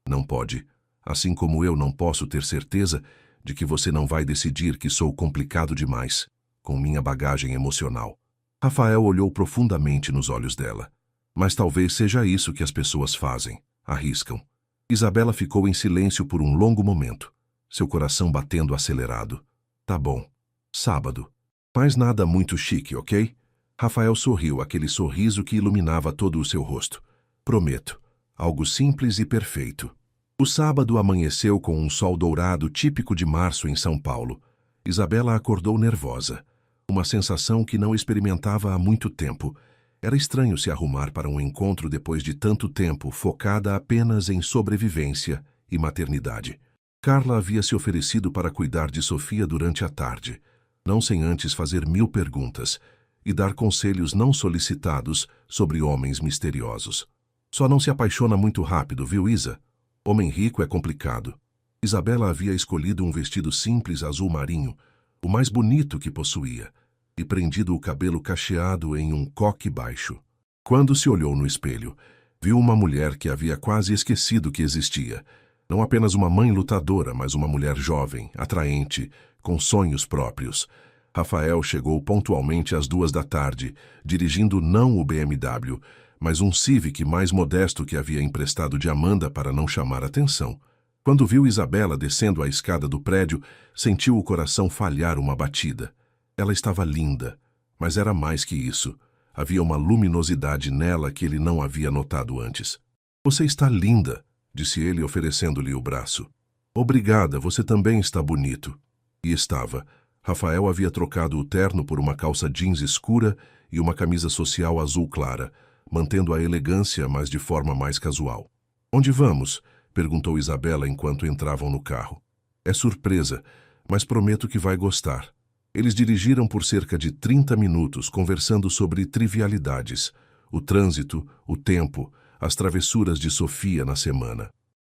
Não pode. Assim como eu não posso ter certeza de que você não vai decidir que sou complicado demais, com minha bagagem emocional. Rafael olhou profundamente nos olhos dela. Mas talvez seja isso que as pessoas fazem, arriscam. Isabela ficou em silêncio por um longo momento, seu coração batendo acelerado. Tá bom. Sábado. Mas nada muito chique, ok? Rafael sorriu, aquele sorriso que iluminava todo o seu rosto. Prometo. Algo simples e perfeito. O sábado amanheceu com um sol dourado típico de março em São Paulo. Isabela acordou nervosa. Uma sensação que não experimentava há muito tempo. Era estranho se arrumar para um encontro depois de tanto tempo focada apenas em sobrevivência e maternidade. Carla havia se oferecido para cuidar de Sofia durante a tarde, não sem antes fazer 1000 perguntas e dar conselhos não solicitados sobre homens misteriosos. Só não se apaixona muito rápido, viu, Isa? Homem rico é complicado. Isabela havia escolhido um vestido simples azul marinho, o mais bonito que possuía, e prendido o cabelo cacheado em um coque baixo. Quando se olhou no espelho, viu uma mulher que havia quase esquecido que existia. Não apenas uma mãe lutadora, mas uma mulher jovem, atraente, com sonhos próprios. Rafael chegou pontualmente às 14h, dirigindo não o BMW, mas um Civic mais modesto que havia emprestado de Amanda para não chamar atenção. Quando viu Isabela descendo a escada do prédio, sentiu o coração falhar uma batida. Ela estava linda, mas era mais que isso. Havia uma luminosidade nela que ele não havia notado antes. Você está linda, disse ele oferecendo-lhe o braço. Obrigada, você também está bonito. E estava. Rafael havia trocado o terno por uma calça jeans escura e uma camisa social azul clara, mantendo a elegância, mas de forma mais casual. Onde vamos? Perguntou Isabela enquanto entravam no carro. É surpresa, mas prometo que vai gostar. Eles dirigiram por cerca de 30 minutos conversando sobre trivialidades, o trânsito, o tempo, as travessuras de Sofia na semana.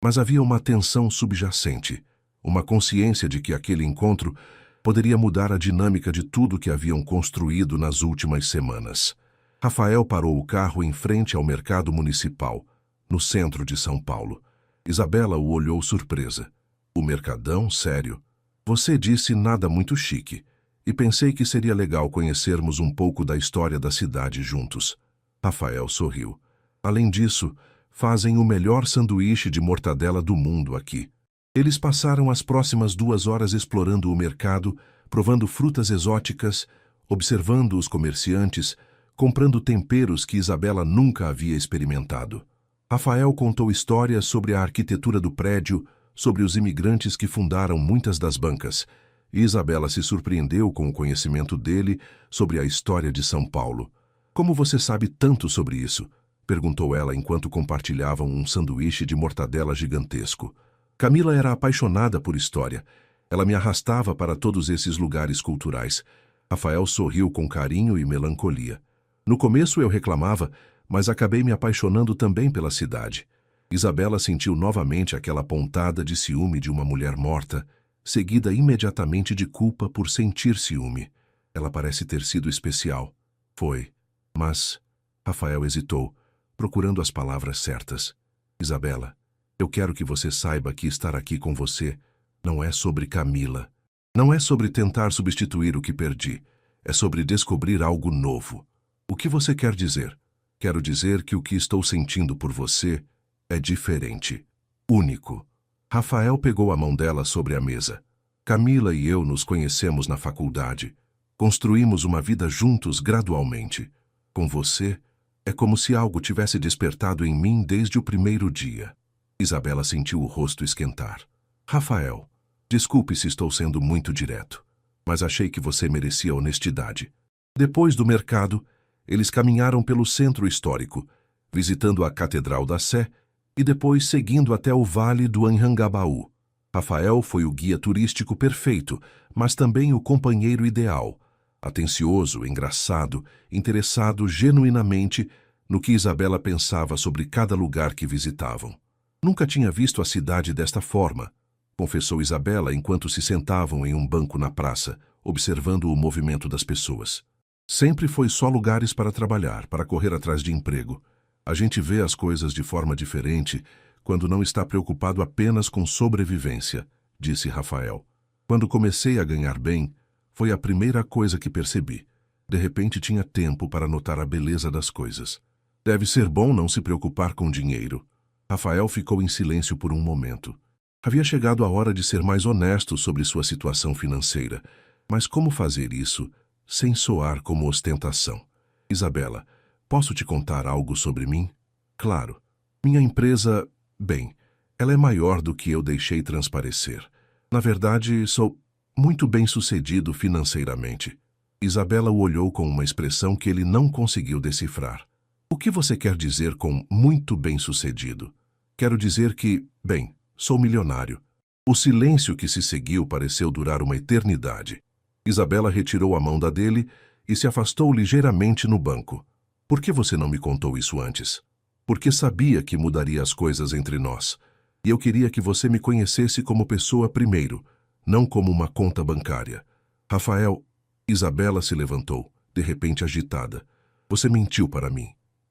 Mas havia uma tensão subjacente, uma consciência de que aquele encontro poderia mudar a dinâmica de tudo que haviam construído nas últimas semanas. Rafael parou o carro em frente ao mercado municipal, no centro de São Paulo. Isabela o olhou surpresa. O mercadão, sério? Você disse nada muito chique, e pensei que seria legal conhecermos um pouco da história da cidade juntos. Rafael sorriu. Além disso, fazem o melhor sanduíche de mortadela do mundo aqui. Eles passaram as próximas 2 horas explorando o mercado, provando frutas exóticas, observando os comerciantes, comprando temperos que Isabela nunca havia experimentado. Rafael contou histórias sobre a arquitetura do prédio, sobre os imigrantes que fundaram muitas das bancas, e Isabela se surpreendeu com o conhecimento dele sobre a história de São Paulo. Como você sabe tanto sobre isso? Perguntou ela enquanto compartilhavam um sanduíche de mortadela gigantesco. Camila era apaixonada por história. Ela me arrastava para todos esses lugares culturais. Rafael sorriu com carinho e melancolia. No começo eu reclamava, mas acabei me apaixonando também pela cidade. Isabela sentiu novamente aquela pontada de ciúme de uma mulher morta, seguida imediatamente de culpa por sentir ciúme. Ela parece ter sido especial. Foi. Mas... Rafael hesitou, procurando as palavras certas. Isabela, eu quero que você saiba que estar aqui com você não é sobre Camila. Não é sobre tentar substituir o que perdi. É sobre descobrir algo novo. O que você quer dizer? Quero dizer que o que estou sentindo por você é diferente. Único. Rafael pegou a mão dela sobre a mesa. Camila e eu nos conhecemos na faculdade. Construímos uma vida juntos gradualmente. Com você, é como se algo tivesse despertado em mim desde o primeiro dia. Isabela sentiu o rosto esquentar. Rafael, desculpe se estou sendo muito direto, mas achei que você merecia honestidade. Depois do mercado, eles caminharam pelo centro histórico, visitando a Catedral da Sé e depois seguindo até o Vale do Anhangabaú. Rafael foi o guia turístico perfeito, mas também o companheiro ideal. atencioso, engraçado, interessado genuinamente no que Isabela pensava sobre cada lugar que visitavam. Nunca tinha visto a cidade desta forma, confessou Isabela enquanto se sentavam em um banco na praça, observando o movimento das pessoas. Sempre foi só lugares para trabalhar, para correr atrás de emprego. A gente vê as coisas de forma diferente quando não está preocupado apenas com sobrevivência, disse Rafael. Quando comecei a ganhar bem, foi a primeira coisa que percebi. De repente tinha tempo para notar a beleza das coisas. Deve ser bom não se preocupar com dinheiro. Rafael ficou em silêncio por um momento. Havia chegado a hora de ser mais honesto sobre sua situação financeira, mas como fazer isso sem soar como ostentação? Isabela, posso te contar algo sobre mim? Claro. Minha empresa, bem, ela é maior do que eu deixei transparecer. Na verdade, sou muito bem-sucedido financeiramente. Isabela o olhou com uma expressão que ele não conseguiu decifrar. O que você quer dizer com muito bem-sucedido? Quero dizer que, bem, sou milionário. O silêncio que se seguiu pareceu durar uma eternidade. Isabela retirou a mão da dele e se afastou ligeiramente no banco. Por que você não me contou isso antes? Porque sabia que mudaria as coisas entre nós. E eu queria que você me conhecesse como pessoa primeiro, não como uma conta bancária. Rafael, Isabela se levantou, de repente agitada. Você mentiu para mim.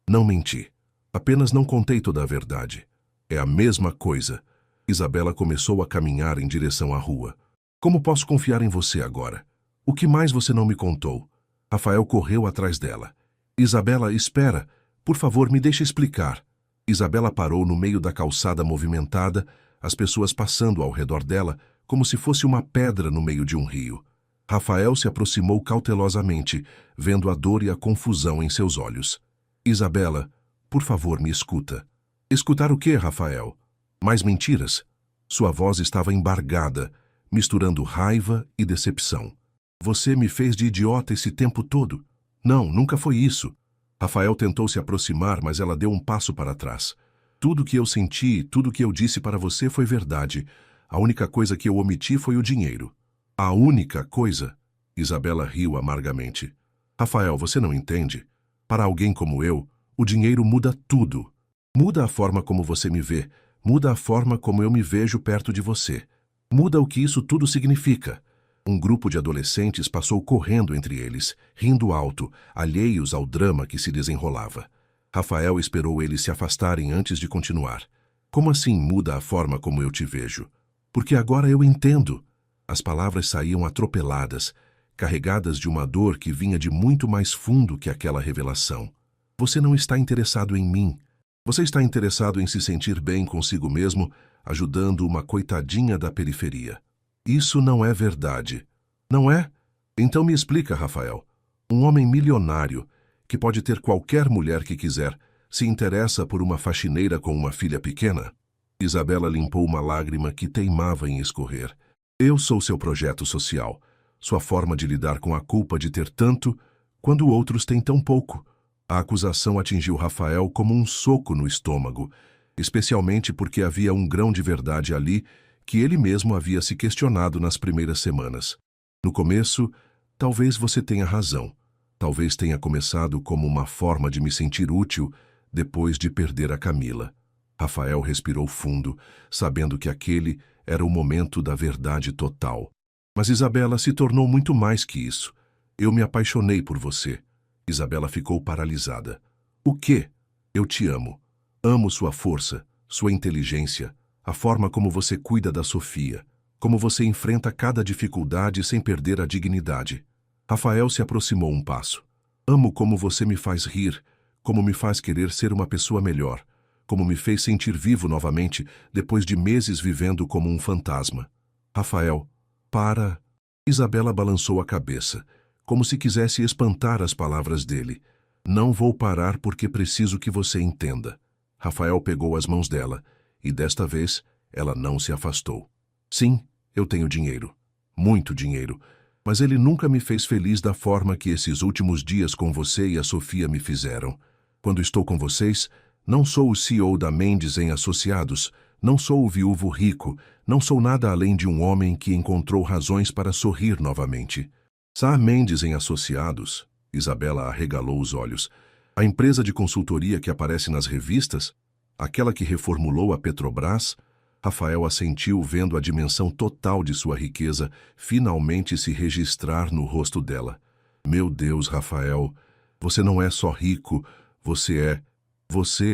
Não menti. Apenas não contei toda a verdade. É a mesma coisa. Isabela começou a caminhar em direção à rua. Como posso confiar em você agora? O que mais você não me contou? Rafael correu atrás dela. Isabela, espera. Por favor, me deixe explicar. Isabela parou no meio da calçada movimentada, as pessoas passando ao redor dela, como se fosse uma pedra no meio de um rio. Rafael se aproximou cautelosamente, vendo a dor e a confusão em seus olhos. Isabela, por favor, me escuta. Escutar o quê, Rafael? Mais mentiras? Sua voz estava embargada, misturando raiva e decepção. Você me fez de idiota esse tempo todo? Não, nunca foi isso. Rafael tentou se aproximar, mas ela deu um passo para trás. Tudo que eu senti, tudo que eu disse para você foi verdade. A única coisa que eu omiti foi o dinheiro. A única coisa? Isabela riu amargamente. Rafael, você não entende? Para alguém como eu, o dinheiro muda tudo. Muda a forma como você me vê, muda a forma como eu me vejo perto de você. Muda o que isso tudo significa. Um grupo de adolescentes passou correndo entre eles, rindo alto, alheios ao drama que se desenrolava. Rafael esperou eles se afastarem antes de continuar. Como assim muda a forma como eu te vejo? Porque agora eu entendo. As palavras saíam atropeladas, carregadas de uma dor que vinha de muito mais fundo que aquela revelação. Você não está interessado em mim. Você está interessado em se sentir bem consigo mesmo, ajudando uma coitadinha da periferia. Isso não é verdade. Não é? Então me explica, Rafael. Um homem milionário, que pode ter qualquer mulher que quiser, se interessa por uma faxineira com uma filha pequena? Isabela limpou uma lágrima que teimava em escorrer. Eu sou seu projeto social, sua forma de lidar com a culpa de ter tanto, quando outros têm tão pouco. A acusação atingiu Rafael como um soco no estômago, especialmente porque havia um grão de verdade ali que ele mesmo havia se questionado nas primeiras semanas. No começo, talvez você tenha razão. Talvez tenha começado como uma forma de me sentir útil depois de perder a Camila. Rafael respirou fundo, sabendo que aquele era o momento da verdade total. Mas Isabela se tornou muito mais que isso. Eu me apaixonei por você. Isabela ficou paralisada. O quê? Eu te amo. Amo sua força, sua inteligência, a forma como você cuida da Sofia, como você enfrenta cada dificuldade sem perder a dignidade. Rafael se aproximou um passo. Amo como você me faz rir, como me faz querer ser uma pessoa melhor, como me fez sentir vivo novamente depois de meses vivendo como um fantasma. Rafael, para... Isabela balançou a cabeça, como se quisesse espantar as palavras dele. Não vou parar porque preciso que você entenda. Rafael pegou as mãos dela, e desta vez ela não se afastou. Sim, eu tenho dinheiro. Muito dinheiro. Mas ele nunca me fez feliz da forma que esses últimos dias com você e a Sofia me fizeram. Quando estou com vocês, não sou o CEO da Mendes em Associados, não sou o viúvo rico, não sou nada além de um homem que encontrou razões para sorrir novamente. Sá Mendes em Associados? Isabela arregalou os olhos. A empresa de consultoria que aparece nas revistas? Aquela que reformulou a Petrobras? Rafael assentiu, vendo a dimensão total de sua riqueza finalmente se registrar no rosto dela. Meu Deus, Rafael, você não é só rico, você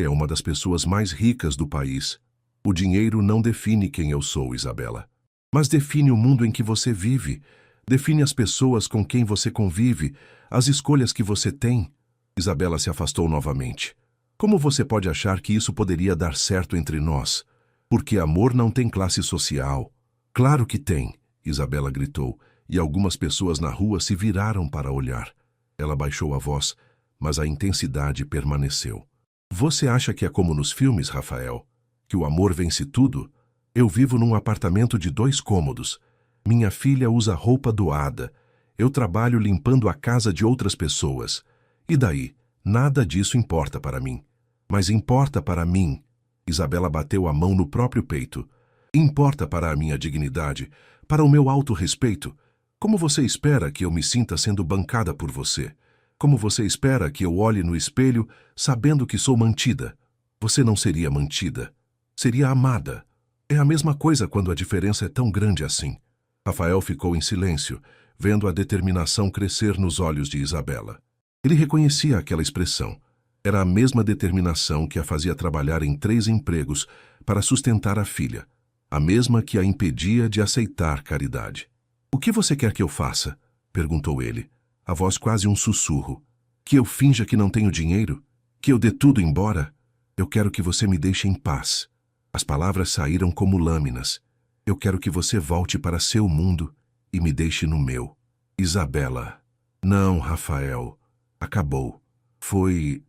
é uma das pessoas mais ricas do país. O dinheiro não define quem eu sou, Isabela. Mas define o mundo em que você vive. Define as pessoas com quem você convive, as escolhas que você tem. Isabela se afastou novamente. Como você pode achar que isso poderia dar certo entre nós? Porque amor não tem classe social. Claro que tem, Isabela gritou, e algumas pessoas na rua se viraram para olhar. Ela baixou a voz, mas a intensidade permaneceu. Você acha que é como nos filmes, Rafael? Que o amor vence tudo? Eu vivo num apartamento de 2 cômodos. Minha filha usa roupa doada. Eu trabalho limpando a casa de outras pessoas. E daí? Nada disso importa para mim. Mas importa para mim. Isabela bateu a mão no próprio peito. Importa para a minha dignidade, para o meu autorrespeito. Como você espera que eu me sinta sendo bancada por você? Como você espera que eu olhe no espelho sabendo que sou mantida? Você não seria mantida. Seria amada. É a mesma coisa quando a diferença é tão grande assim. Rafael ficou em silêncio, vendo a determinação crescer nos olhos de Isabela. Ele reconhecia aquela expressão. Era a mesma determinação que a fazia trabalhar em 3 empregos para sustentar a filha. A mesma que a impedia de aceitar caridade. O que você quer que eu faça? Perguntou ele. A voz quase um sussurro. Que eu finja que não tenho dinheiro? Que eu dê tudo embora? Eu quero que você me deixe em paz. As palavras saíram como lâminas. Eu quero que você volte para seu mundo e me deixe no meu. Isabela. Não, Rafael. Acabou. Foi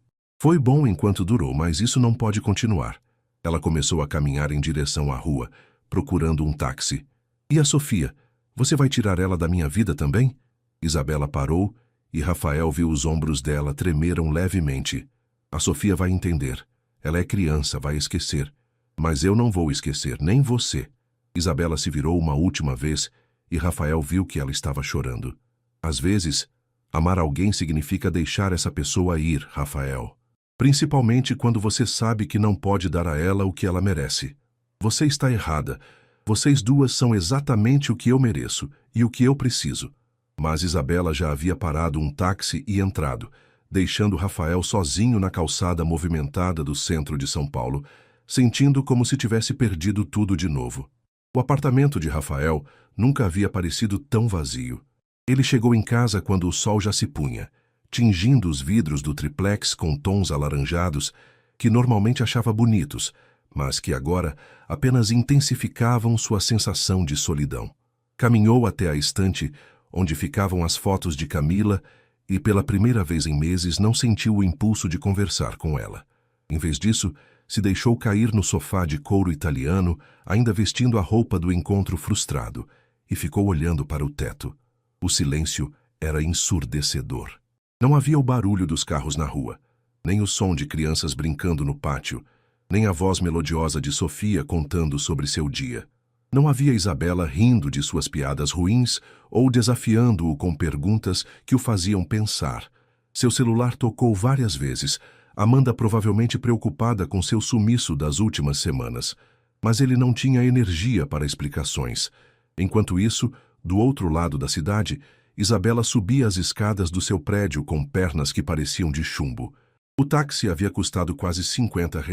bom enquanto durou, mas isso não pode continuar. Ela começou a caminhar em direção à rua, procurando um táxi. E a Sofia? Você vai tirar ela da minha vida também? Isabela parou e Rafael viu os ombros dela tremeram levemente. A Sofia vai entender. Ela é criança, vai esquecer. Mas eu não vou esquecer, nem você. Isabela se virou uma última vez e Rafael viu que ela estava chorando. Às vezes, amar alguém significa deixar essa pessoa ir, Rafael. Principalmente quando você sabe que não pode dar a ela o que ela merece. Você está errada. Vocês duas são exatamente o que eu mereço e o que eu preciso. Mas Isabela já havia parado um táxi e entrado, deixando Rafael sozinho na calçada movimentada do centro de São Paulo, sentindo como se tivesse perdido tudo de novo. O apartamento de Rafael nunca havia parecido tão vazio. Ele chegou em casa quando o sol já se punha, tingindo os vidros do triplex com tons alaranjados que normalmente achava bonitos, mas que agora apenas intensificavam sua sensação de solidão. Caminhou até a estante onde ficavam as fotos de Camila e, pela primeira vez em meses, não sentiu o impulso de conversar com ela. Em vez disso, se deixou cair no sofá de couro italiano, ainda vestindo a roupa do encontro frustrado, e ficou olhando para o teto. O silêncio era ensurdecedor. Não havia o barulho dos carros na rua, nem o som de crianças brincando no pátio, nem a voz melodiosa de Sofia contando sobre seu dia. Não havia Isabela rindo de suas piadas ruins ou desafiando-o com perguntas que o faziam pensar. Seu celular tocou várias vezes, Amanda provavelmente preocupada com seu sumiço das últimas semanas. Mas ele não tinha energia para explicações. Enquanto isso, do outro lado da cidade, Isabela subia as escadas do seu prédio com pernas que pareciam de chumbo. O táxi havia custado quase R$ 50,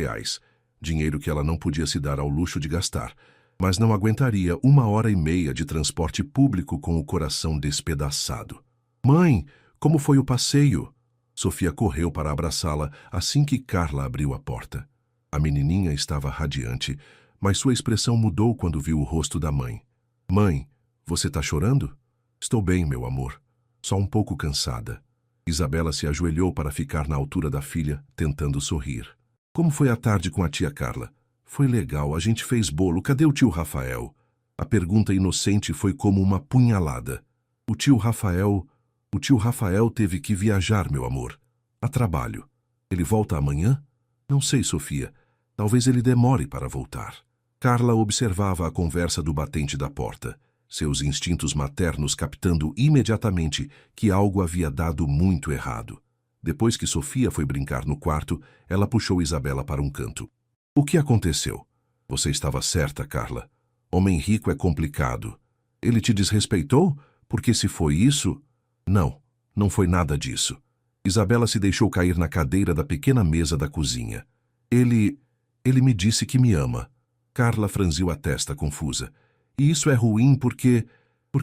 dinheiro que ela não podia se dar ao luxo de gastar, mas não aguentaria 1h30 de transporte público com o coração despedaçado. Mãe, como foi o passeio? Sofia correu para abraçá-la assim que Carla abriu a porta. A menininha estava radiante, mas sua expressão mudou quando viu o rosto da mãe. Mãe, você está chorando? Estou bem, meu amor. Só um pouco cansada. Isabela se ajoelhou para ficar na altura da filha, tentando sorrir. Como foi a tarde com a tia Carla? Foi legal, a gente fez bolo. Cadê o tio Rafael? A pergunta inocente foi como uma punhalada. O tio Rafael teve que viajar, meu amor. A trabalho. Ele volta amanhã? Não sei, Sofia. Talvez ele demore para voltar. Carla observava a conversa do batente da porta. seus instintos maternos captando imediatamente que algo havia dado muito errado. Depois que Sofia foi brincar no quarto, ela puxou Isabela para um canto. O que aconteceu? Você estava certa, Carla. Homem rico é complicado. Ele te desrespeitou? Porque se foi isso... Não, não foi nada disso. Isabela se deixou cair na cadeira da pequena mesa da cozinha. Ele me disse que me ama. Carla franziu a testa confusa. E isso é ruim porque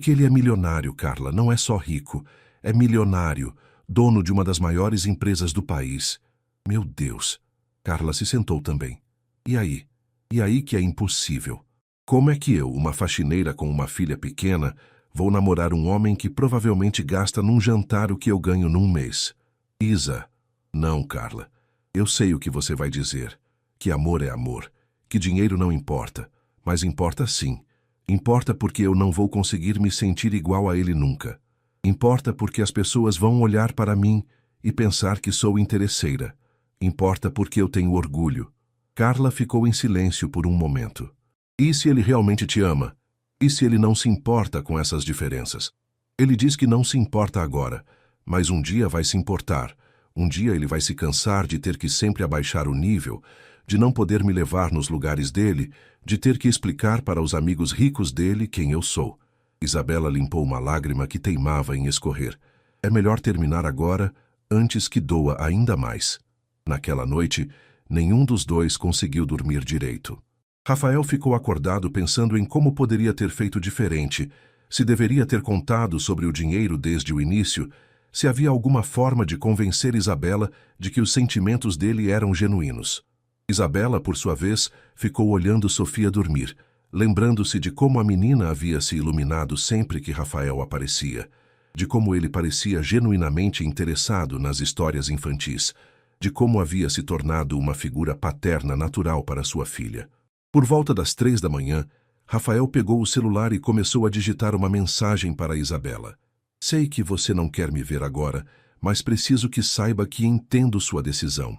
ele é milionário, Carla, não é só rico. É milionário, dono de uma das maiores empresas do país. Meu Deus. Carla se sentou também. E aí? E aí que é impossível. Como é que eu, uma faxineira com uma filha pequena, vou namorar um homem que provavelmente gasta num jantar o que eu ganho num mês? Isa. Não, Carla. Eu sei o que você vai dizer. Que amor é amor. Que dinheiro não importa. Mas importa sim. Importa porque eu não vou conseguir me sentir igual a ele nunca. Importa porque as pessoas vão olhar para mim e pensar que sou interesseira. Importa porque eu tenho orgulho. Carla ficou em silêncio por um momento. E se ele realmente te ama? E se ele não se importa com essas diferenças? Ele diz que não se importa agora, mas um dia vai se importar. Um dia ele vai se cansar de ter que sempre abaixar o nível, de não poder me levar nos lugares dele, de ter que explicar para os amigos ricos dele quem eu sou. Isabela limpou uma lágrima que teimava em escorrer. É melhor terminar agora, antes que doa ainda mais. Naquela noite, nenhum dos dois conseguiu dormir direito. Rafael ficou acordado pensando em como poderia ter feito diferente, se deveria ter contado sobre o dinheiro desde o início, se havia alguma forma de convencer Isabela de que os sentimentos dele eram genuínos. Isabela, por sua vez, ficou olhando Sofia dormir, lembrando-se de como a menina havia se iluminado sempre que Rafael aparecia, de como ele parecia genuinamente interessado nas histórias infantis, de como havia se tornado uma figura paterna natural para sua filha. Por volta das 3 da manhã, Rafael pegou o celular e começou a digitar uma mensagem para Isabela. Sei que você não quer me ver agora, mas preciso que saiba que entendo sua decisão.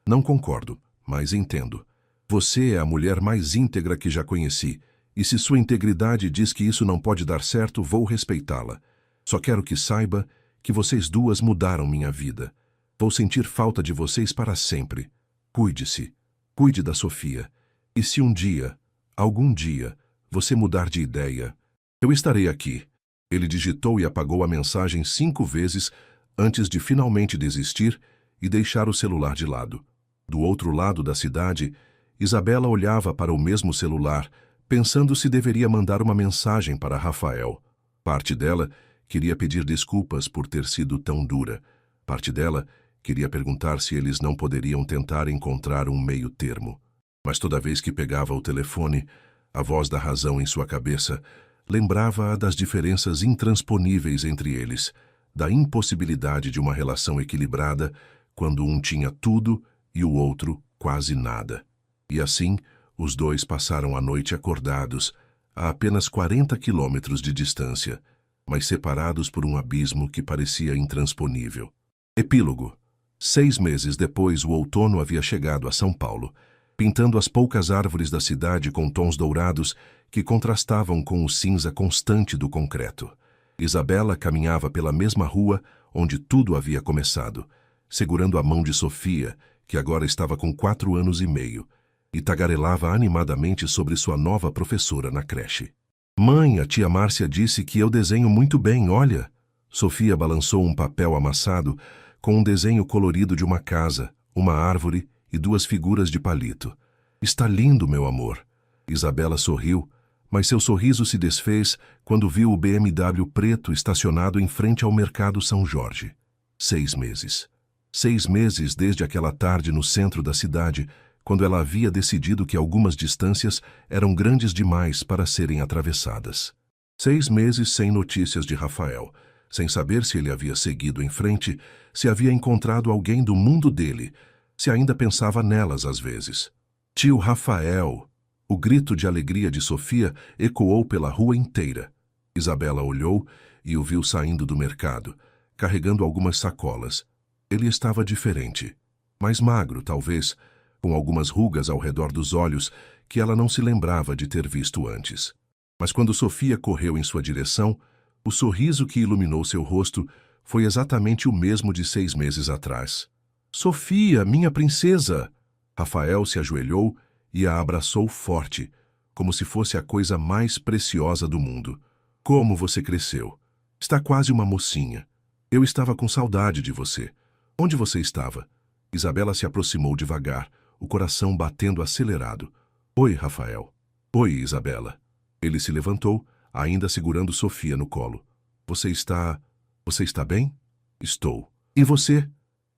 Não concordo, mas entendo. Você é a mulher mais íntegra que já conheci, e se sua integridade diz que isso não pode dar certo, vou respeitá-la. Só quero que saiba que vocês duas mudaram minha vida. Vou sentir falta de vocês para sempre. Cuide-se. Cuide da Sofia. E se um dia, algum dia, você mudar de ideia, eu estarei aqui. Ele digitou e apagou a mensagem 5 vezes antes de finalmente desistir e deixar o celular de lado. Do outro lado da cidade, Isabela olhava para o mesmo celular, pensando se deveria mandar uma mensagem para Rafael. Parte dela queria pedir desculpas por ter sido tão dura. Parte dela queria perguntar se eles não poderiam tentar encontrar um meio termo. Mas toda vez que pegava o telefone, a voz da razão em sua cabeça lembrava-a das diferenças intransponíveis entre eles, da impossibilidade de uma relação equilibrada quando um tinha tudo e o outro quase nada. E assim, os dois passaram a noite acordados, a apenas 40 quilômetros de distância, mas separados por um abismo que parecia intransponível. Epílogo. 6 meses depois, o outono havia chegado a São Paulo, pintando as poucas árvores da cidade com tons dourados que contrastavam com o cinza constante do concreto. Isabela caminhava pela mesma rua onde tudo havia começado, segurando a mão de Sofia, que agora estava com 4 anos e meio, e tagarelava animadamente sobre sua nova professora na creche. Mãe, a tia Márcia disse que eu desenho muito bem, olha. Sofia balançou um papel amassado com um desenho colorido de uma casa, uma árvore e 2 figuras de palito. Está lindo, meu amor. Isabela sorriu, mas seu sorriso se desfez quando viu o BMW preto estacionado em frente ao Mercado São Jorge. 6 meses. 6 meses desde aquela tarde no centro da cidade, quando ela havia decidido que algumas distâncias eram grandes demais para serem atravessadas. 6 meses sem notícias de Rafael, sem saber se ele havia seguido em frente, se havia encontrado alguém do mundo dele, se ainda pensava nelas às vezes. Tio Rafael! O grito de alegria de Sofia ecoou pela rua inteira. Isabela olhou e o viu saindo do mercado, carregando algumas sacolas. Ele estava diferente, mais magro, talvez, com algumas rugas ao redor dos olhos que ela não se lembrava de ter visto antes. Mas quando Sofia correu em sua direção, o sorriso que iluminou seu rosto foi exatamente o mesmo de 6 meses atrás. Sofia, minha princesa! Rafael se ajoelhou e a abraçou forte, como se fosse a coisa mais preciosa do mundo. Como você cresceu! Está quase uma mocinha. Eu estava com saudade de você. Onde você estava? Isabela se aproximou devagar, o coração batendo acelerado. Oi, Rafael. Oi, Isabela. Ele se levantou, ainda segurando Sofia no colo. Você está bem? Estou. E você?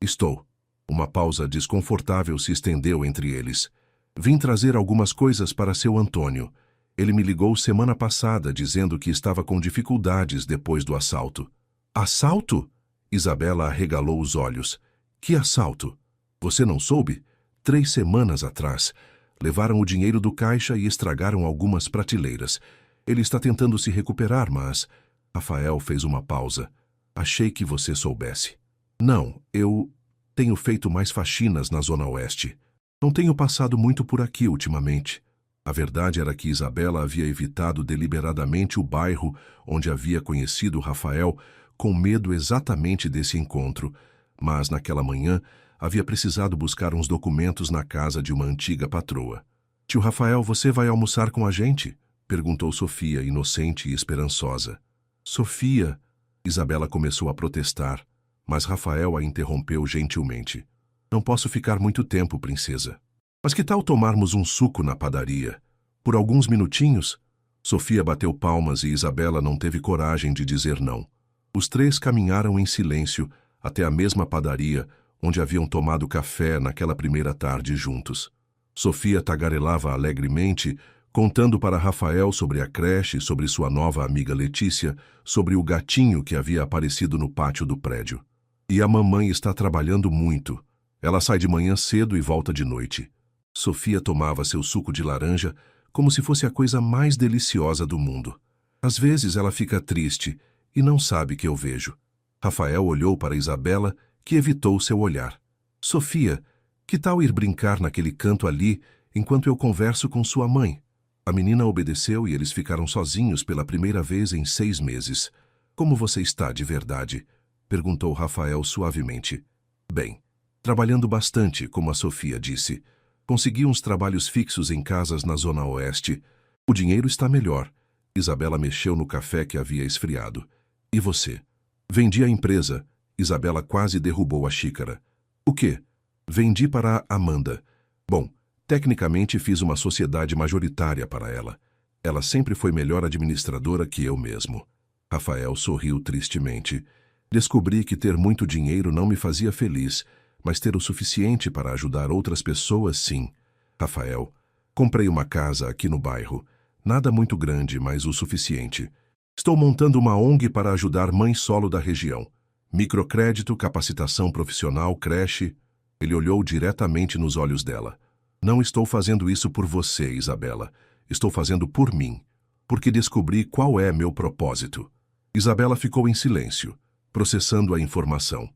Estou. Uma pausa desconfortável se estendeu entre eles. Vim trazer algumas coisas para seu Antônio. Ele me ligou semana passada dizendo que estava com dificuldades depois do assalto. Assalto? Isabela arregalou os olhos. Que assalto? Você não soube? 3 semanas atrás. Levaram o dinheiro do caixa e estragaram algumas prateleiras. Ele está tentando se recuperar, mas... Rafael fez uma pausa. Achei que você soubesse. Não, eu tenho feito mais faxinas na Zona Oeste. Não tenho passado muito por aqui ultimamente. A verdade era que Isabela havia evitado deliberadamente o bairro onde havia conhecido Rafael, com medo exatamente desse encontro, mas naquela manhã havia precisado buscar uns documentos na casa de uma antiga patroa. Tio Rafael, você vai almoçar com a gente? Perguntou Sofia, inocente e esperançosa. Sofia, Isabela começou a protestar, mas Rafael a interrompeu gentilmente. Não posso ficar muito tempo, princesa. Mas que tal tomarmos um suco na padaria? Por alguns minutinhos? Sofia bateu palmas e Isabela não teve coragem de dizer não. Os 3 caminharam em silêncio até a mesma padaria onde haviam tomado café naquela primeira tarde juntos. Sofia tagarelava alegremente, contando para Rafael sobre a creche, sobre sua nova amiga Letícia, sobre o gatinho que havia aparecido no pátio do prédio. E a mamãe está trabalhando muito. Ela sai de manhã cedo e volta de noite. Sofia tomava seu suco de laranja como se fosse a coisa mais deliciosa do mundo. Às vezes ela fica triste e não sabe que eu vejo. Rafael olhou para Isabela, que evitou seu olhar. Sofia, que tal ir brincar naquele canto ali enquanto eu converso com sua mãe? A menina obedeceu e eles ficaram sozinhos pela primeira vez em 6 meses. Como você está de verdade? Perguntou Rafael suavemente. Bem, trabalhando bastante, como a Sofia disse. Consegui uns trabalhos fixos em casas na Zona Oeste. O dinheiro está melhor. Isabela mexeu no café que havia esfriado. E você? Vendi a empresa. Isabela quase derrubou a xícara. O quê? Vendi para a Amanda. Bom, tecnicamente fiz uma sociedade majoritária para ela. Ela sempre foi melhor administradora que eu mesmo. Rafael sorriu tristemente. Descobri que ter muito dinheiro não me fazia feliz, mas ter o suficiente para ajudar outras pessoas, sim. Rafael, comprei uma casa aqui no bairro. Nada muito grande, mas o suficiente. Estou montando uma ONG para ajudar mães solo da região. Microcrédito, capacitação profissional, creche. Ele olhou diretamente nos olhos dela. Não estou fazendo isso por você, Isabela. Estou fazendo por mim, porque descobri qual é meu propósito. Isabela ficou em silêncio, processando a informação.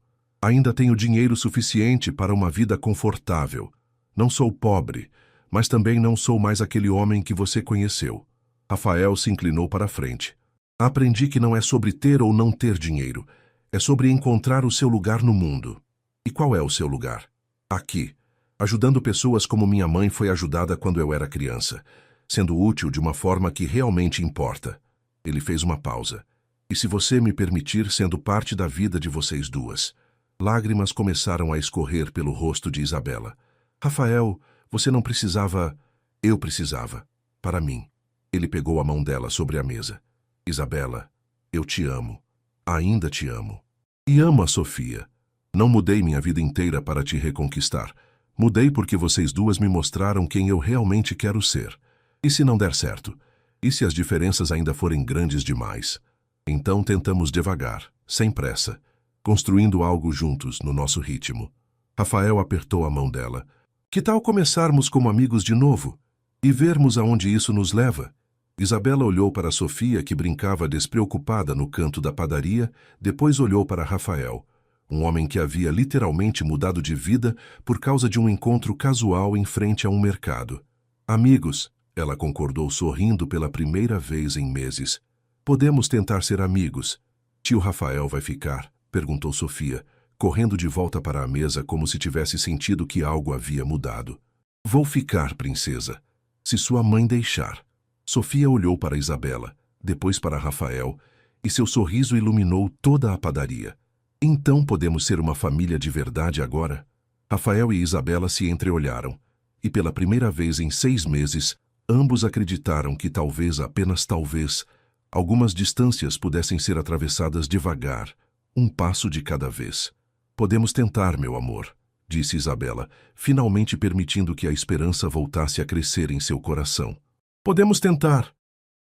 Ainda tenho dinheiro suficiente para uma vida confortável. Não sou pobre, mas também não sou mais aquele homem que você conheceu. Rafael se inclinou para a frente. Aprendi que não é sobre ter ou não ter dinheiro. É sobre encontrar o seu lugar no mundo. E qual é o seu lugar? Aqui, ajudando pessoas como minha mãe foi ajudada quando eu era criança, sendo útil de uma forma que realmente importa. Ele fez uma pausa. E se você me permitir, sendo parte da vida de vocês duas. Lágrimas começaram a escorrer pelo rosto de Isabela. Rafael, você não precisava... Eu precisava. Para mim. Ele pegou a mão dela sobre a mesa. Isabela, eu te amo. Ainda te amo. E amo a Sofia. Não mudei minha vida inteira para te reconquistar. Mudei porque vocês duas me mostraram quem eu realmente quero ser. E se não der certo? E se as diferenças ainda forem grandes demais? Então tentamos devagar, sem pressa, construindo algo juntos no nosso ritmo. Rafael apertou a mão dela. Que tal começarmos como amigos de novo? E vermos aonde isso nos leva? Isabela olhou para Sofia, que brincava despreocupada no canto da padaria, depois olhou para Rafael, um homem que havia literalmente mudado de vida por causa de um encontro casual em frente a um mercado. Amigos, Ela concordou sorrindo pela primeira vez em meses. Podemos tentar ser amigos. Tio Rafael vai ficar? Perguntou Sofia, correndo de volta para a mesa como se tivesse sentido que algo havia mudado. Vou ficar, princesa, se sua mãe deixar. Sofia olhou para Isabela, depois para Rafael, e seu sorriso iluminou toda a padaria. Então podemos ser uma família de verdade agora? Rafael e Isabela se entreolharam, e pela primeira vez em 6 meses, ambos acreditaram que talvez, apenas talvez, algumas distâncias pudessem ser atravessadas devagar, um passo de cada vez. Podemos tentar, meu amor, disse Isabela, finalmente permitindo que a esperança voltasse a crescer em seu coração. Podemos tentar,